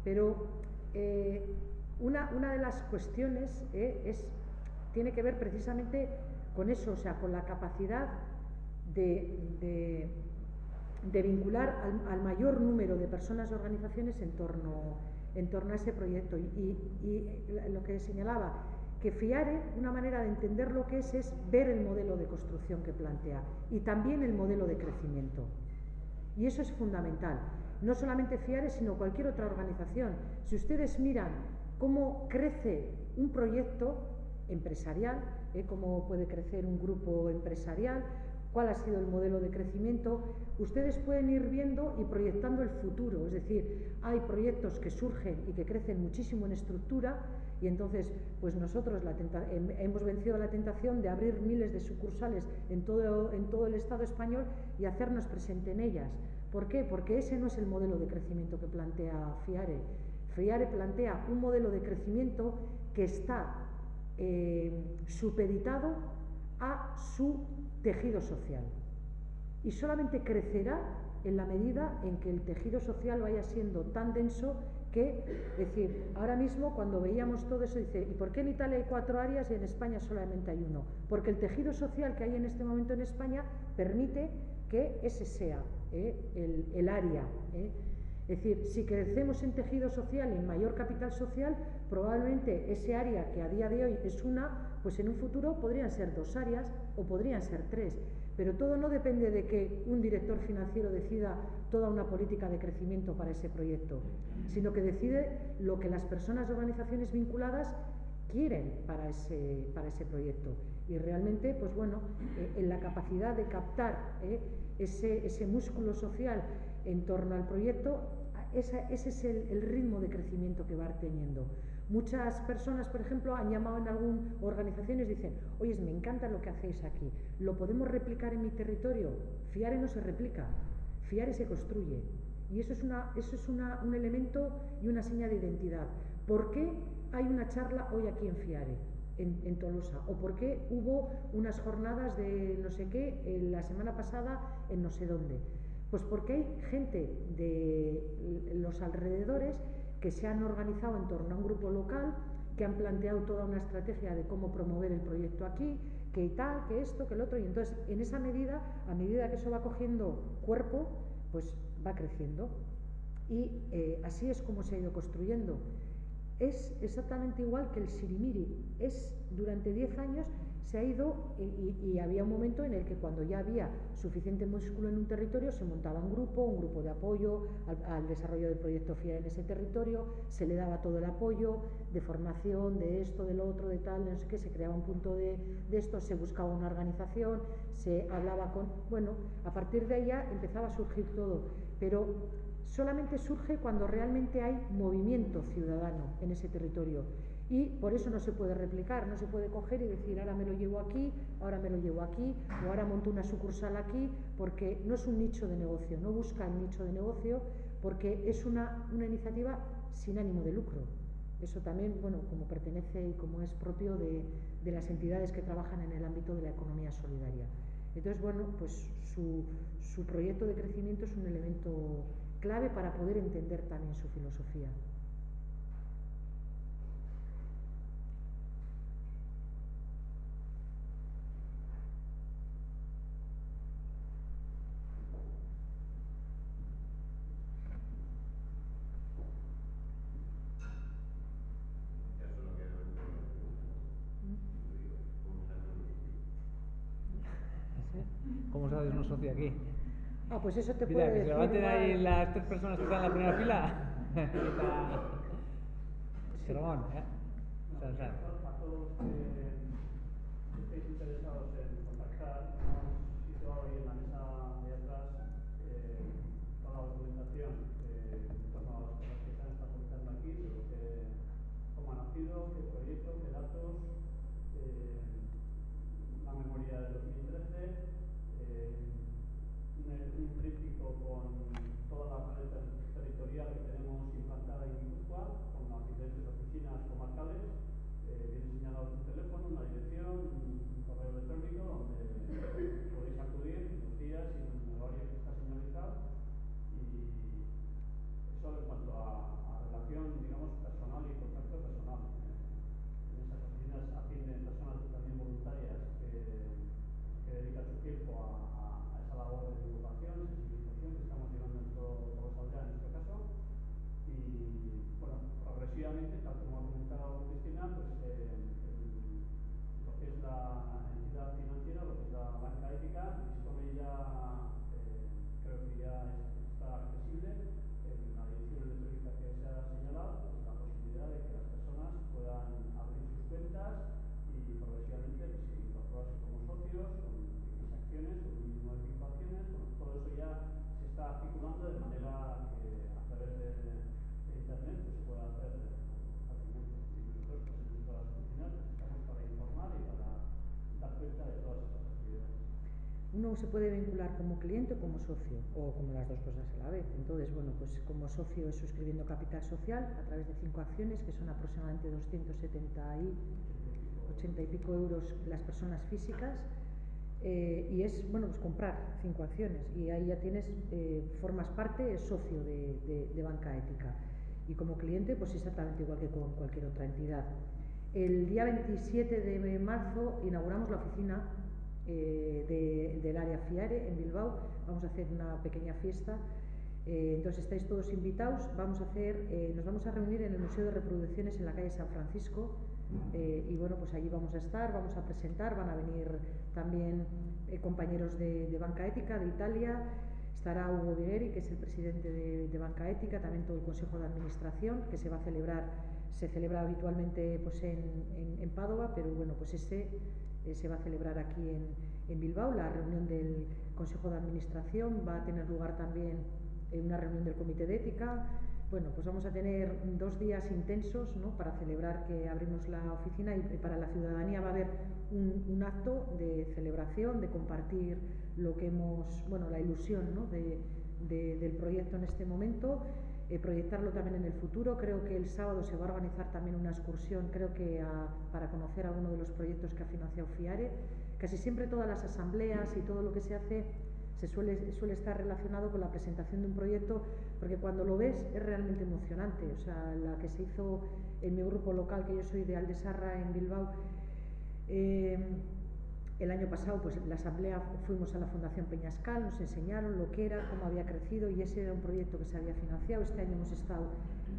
Pero una de las cuestiones tiene que ver precisamente con eso, o sea, con la capacidad de vincular al mayor número de personas y organizaciones en torno a ese proyecto. Y lo que señalaba, que FIARE, una manera de entender lo que es ver el modelo de construcción que plantea y también el modelo de crecimiento. Y eso es fundamental. No solamente FIARE, sino cualquier otra organización. Si ustedes miran cómo crece un proyecto empresarial, cómo puede crecer un grupo empresarial, cuál ha sido el modelo de crecimiento, ustedes pueden ir viendo y proyectando el futuro. Es decir, hay proyectos que surgen y que crecen muchísimo en estructura, y entonces pues nosotros hemos vencido la tentación de abrir miles de sucursales en todo el Estado español y hacernos presente en ellas. ¿Por qué? Porque ese no es el modelo de crecimiento que plantea FIARE. FIARE plantea un modelo de crecimiento que está supeditado a su tejido social, y solamente crecerá en la medida en que el tejido social vaya siendo tan denso que, es decir, ahora mismo cuando veíamos todo eso, dice, ¿y por qué en Italia hay 4 áreas y en España solamente hay 1? Porque el tejido social que hay en este momento en España permite que ese sea el área. Es decir, si crecemos en tejido social, en mayor capital social, probablemente ese área que a día de hoy es una, pues en un futuro podrían ser 2 áreas o podrían ser 3. Pero todo no depende de que un director financiero decida toda una política de crecimiento para ese proyecto, sino que decide lo que las personas y organizaciones vinculadas quieren para ese proyecto. Y realmente, pues bueno, en la capacidad de captar ese músculo social en torno al proyecto, ese es el ritmo de crecimiento que va teniendo. Muchas personas, por ejemplo, han llamado en algunas organizaciones y dicen, oye, me encanta lo que hacéis aquí, ¿lo podemos replicar en mi territorio? FIARE no se replica, FIARE se construye. Y eso es un elemento y una seña de identidad. ¿Por qué hay una charla hoy aquí en FIARE, en Tolosa? ¿O por qué hubo unas jornadas de no sé qué la semana pasada en no sé dónde? Pues porque hay gente de los alrededores que se han organizado en torno a un grupo local, que han planteado toda una estrategia de cómo promover el proyecto aquí, que tal, que esto, que el otro, y entonces en esa medida, a medida que eso va cogiendo cuerpo, pues va creciendo. Y así es como se ha ido construyendo. Es exactamente igual que el Sirimiri. Durante 10 años se ha ido, y había un momento en el que cuando ya había suficiente músculo en un territorio, se montaba un grupo de apoyo al desarrollo del proyecto FIARE en ese territorio, se le daba todo el apoyo de formación, de esto, del otro, de tal, no sé qué, se creaba un punto de esto, se buscaba una organización, se hablaba con... Bueno, a partir de ahí empezaba a surgir todo, pero solamente surge cuando realmente hay movimiento ciudadano en ese territorio. Y por eso no se puede replicar, no se puede coger y decir ahora me lo llevo aquí, ahora me lo llevo aquí, o ahora monto una sucursal aquí, porque no es un nicho de negocio, no busca el nicho de negocio, porque es una iniciativa sin ánimo de lucro. Eso también, bueno, como pertenece y como es propio de las entidades que trabajan en el ámbito de la economía solidaria. Entonces, bueno, pues su proyecto de crecimiento es un elemento clave para poder entender también su filosofía. ¿Cómo sabes un socio aquí? Ah, pues eso te Mira, puede que decir. se levanten ahí las 3 personas que están en la primera fila. Ramón, A todos los que estéis interesados en contactar, hemos situado ahí en la mesa de atrás toda la documentación en torno a las cosas que se han estado comentando aquí, cómo ha nacido, qué proyecto, qué datos, la memoria de 2013, un tríptico con toda la red territorial que tenemos implantada en Guipúzcoa, con las diferentes oficinas comarcales. Vienen señalados un teléfono, una dirección, un correo electrónico donde podéis acudir los días y en el horario que está señalizado. Y eso en cuanto a relación uno se puede vincular como cliente o como socio, o como las dos cosas a la vez. Entonces, bueno, pues como socio es suscribiendo capital social a través de 5 acciones, que son aproximadamente 80 y pico euros las personas físicas, y es, bueno, pues comprar 5 acciones, y ahí ya tienes, formas parte, es socio de Banca Ética. Y como cliente, pues exactamente igual que con cualquier otra entidad. El día 27 de marzo inauguramos la oficina del área FIARE en Bilbao. Vamos a hacer una pequeña fiesta, entonces estáis todos invitados. Nos vamos a reunir en el Museo de Reproducciones en la calle San Francisco, y bueno, pues allí vamos a estar, vamos a presentar, van a venir también compañeros de Banca Ética de Italia. Estará Hugo Vigheri, que es el presidente de Banca Ética, también todo el Consejo de Administración, que se celebra habitualmente pues en Padova, pero bueno, pues se va a celebrar aquí en Bilbao. La reunión del Consejo de Administración va a tener lugar también en una reunión del Comité de Ética. Bueno, pues vamos a tener 2 días intensos, ¿no?, para celebrar que abrimos la oficina, y para la ciudadanía va a haber un acto de celebración, de compartir lo que la ilusión, ¿no?, del proyecto en este momento, proyectarlo también en el futuro. Creo que el sábado se va a organizar también una excursión, para conocer alguno de los proyectos que ha financiado FIARE. Casi siempre todas las asambleas y todo lo que se hace suele estar relacionado con la presentación de un proyecto, porque cuando lo ves es realmente emocionante. O sea, la que se hizo en mi grupo local, que yo soy de Aldesarra en Bilbao, el año pasado, pues la asamblea, fuimos a la Fundación Peñascal, nos enseñaron lo que era, cómo había crecido, y ese era un proyecto que se había financiado. Este año hemos estado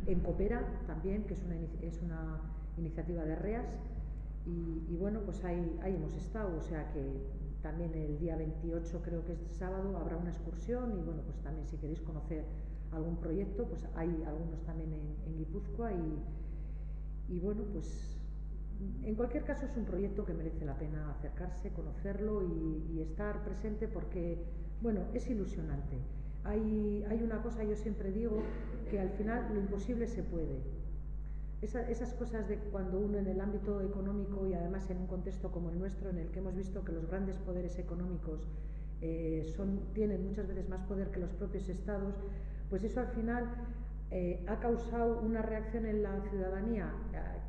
en Coopera también, que es una iniciativa de REAS, y bueno, pues ahí hemos estado. O sea que también el día 28, creo que es sábado, habrá una excursión, y bueno, pues también si queréis conocer algún proyecto, pues hay algunos también en Guipúzcoa, y bueno, pues en cualquier caso es un proyecto que merece la pena acercarse, conocerlo y estar presente, porque, bueno, es ilusionante. Hay una cosa, yo siempre digo, que al final lo imposible se puede. Esas cosas de cuando uno, en el ámbito económico, y además en un contexto como el nuestro, en el que hemos visto que los grandes poderes económicos tienen muchas veces más poder que los propios estados, pues eso al final ha causado una reacción en la ciudadanía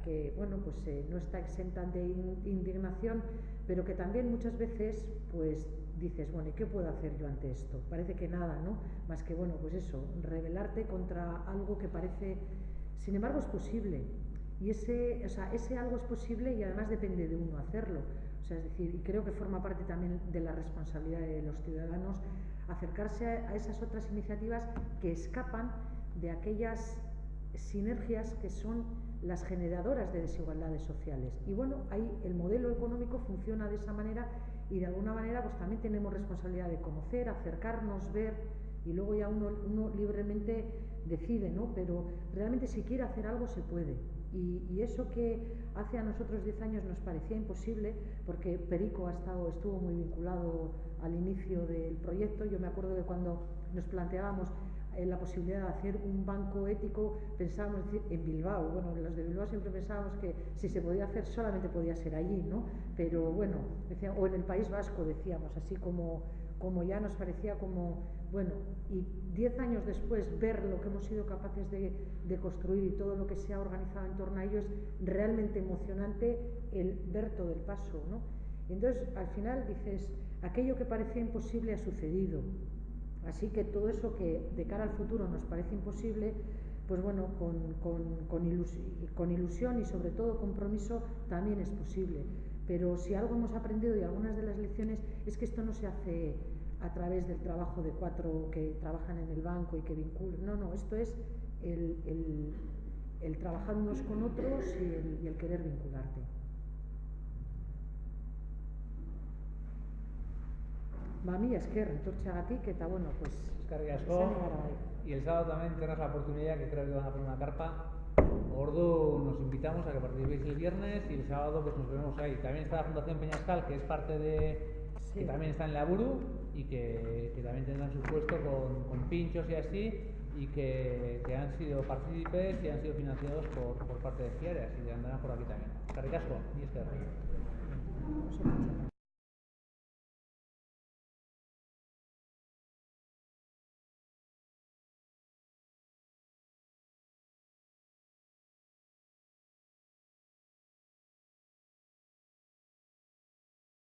que, bueno, pues no está exenta de indignación, pero que también muchas veces pues dices, bueno, ¿y qué puedo hacer yo ante esto? Parece que nada, ¿no? Más que, bueno, pues eso, rebelarte contra algo que parece. Sin embargo, es posible, y ese algo es posible, y además depende de uno hacerlo. O sea, es decir, y creo que forma parte también de la responsabilidad de los ciudadanos acercarse a esas otras iniciativas que escapan de aquellas sinergias que son las generadoras de desigualdades sociales. Y bueno, ahí el modelo económico funciona de esa manera, y de alguna manera pues también tenemos responsabilidad de conocer, acercarnos, ver, y luego ya uno libremente decide, ¿no? Pero realmente si quiere hacer algo se puede. Y eso que hace a nosotros 10 años nos parecía imposible, porque Perico estuvo muy vinculado al inicio del proyecto. Yo me acuerdo de cuando nos planteábamos la posibilidad de hacer un banco ético, pensábamos en Bilbao. Bueno, los de Bilbao siempre pensábamos que si se podía hacer solamente podía ser allí, ¿no? Pero bueno, o en el País Vasco, decíamos, así como ya nos parecía como, bueno, y 10 años después ver lo que hemos sido capaces de construir y todo lo que se ha organizado en torno a ello, es realmente emocionante el ver todo el paso, ¿no? Y entonces al final dices, aquello que parecía imposible ha sucedido, así que todo eso que de cara al futuro nos parece imposible, pues bueno, con ilusión y sobre todo compromiso también es posible. Pero si algo hemos aprendido, y algunas de las lecciones, es que esto no se hace a través del trabajo de 4 que trabajan en el banco y que vinculan. No, esto es el trabajar unos con otros y el querer vincularte. Mami, esker, etortxeagatik, eta bueno, pues. Eskerrik asko. Y el sábado también tendrás la oportunidad, que creo que van a poner una carpa. Gordo, nos invitamos a que participéis el viernes, y el sábado pues nos vemos ahí. También está la Fundación Peñascal, que es parte que también está en Laburu, y que también tendrán su puesto con pinchos y así, y que han sido partícipes y han sido financiados por parte de FIARE, así que andarán por aquí también. Eskerrik asko, y esker.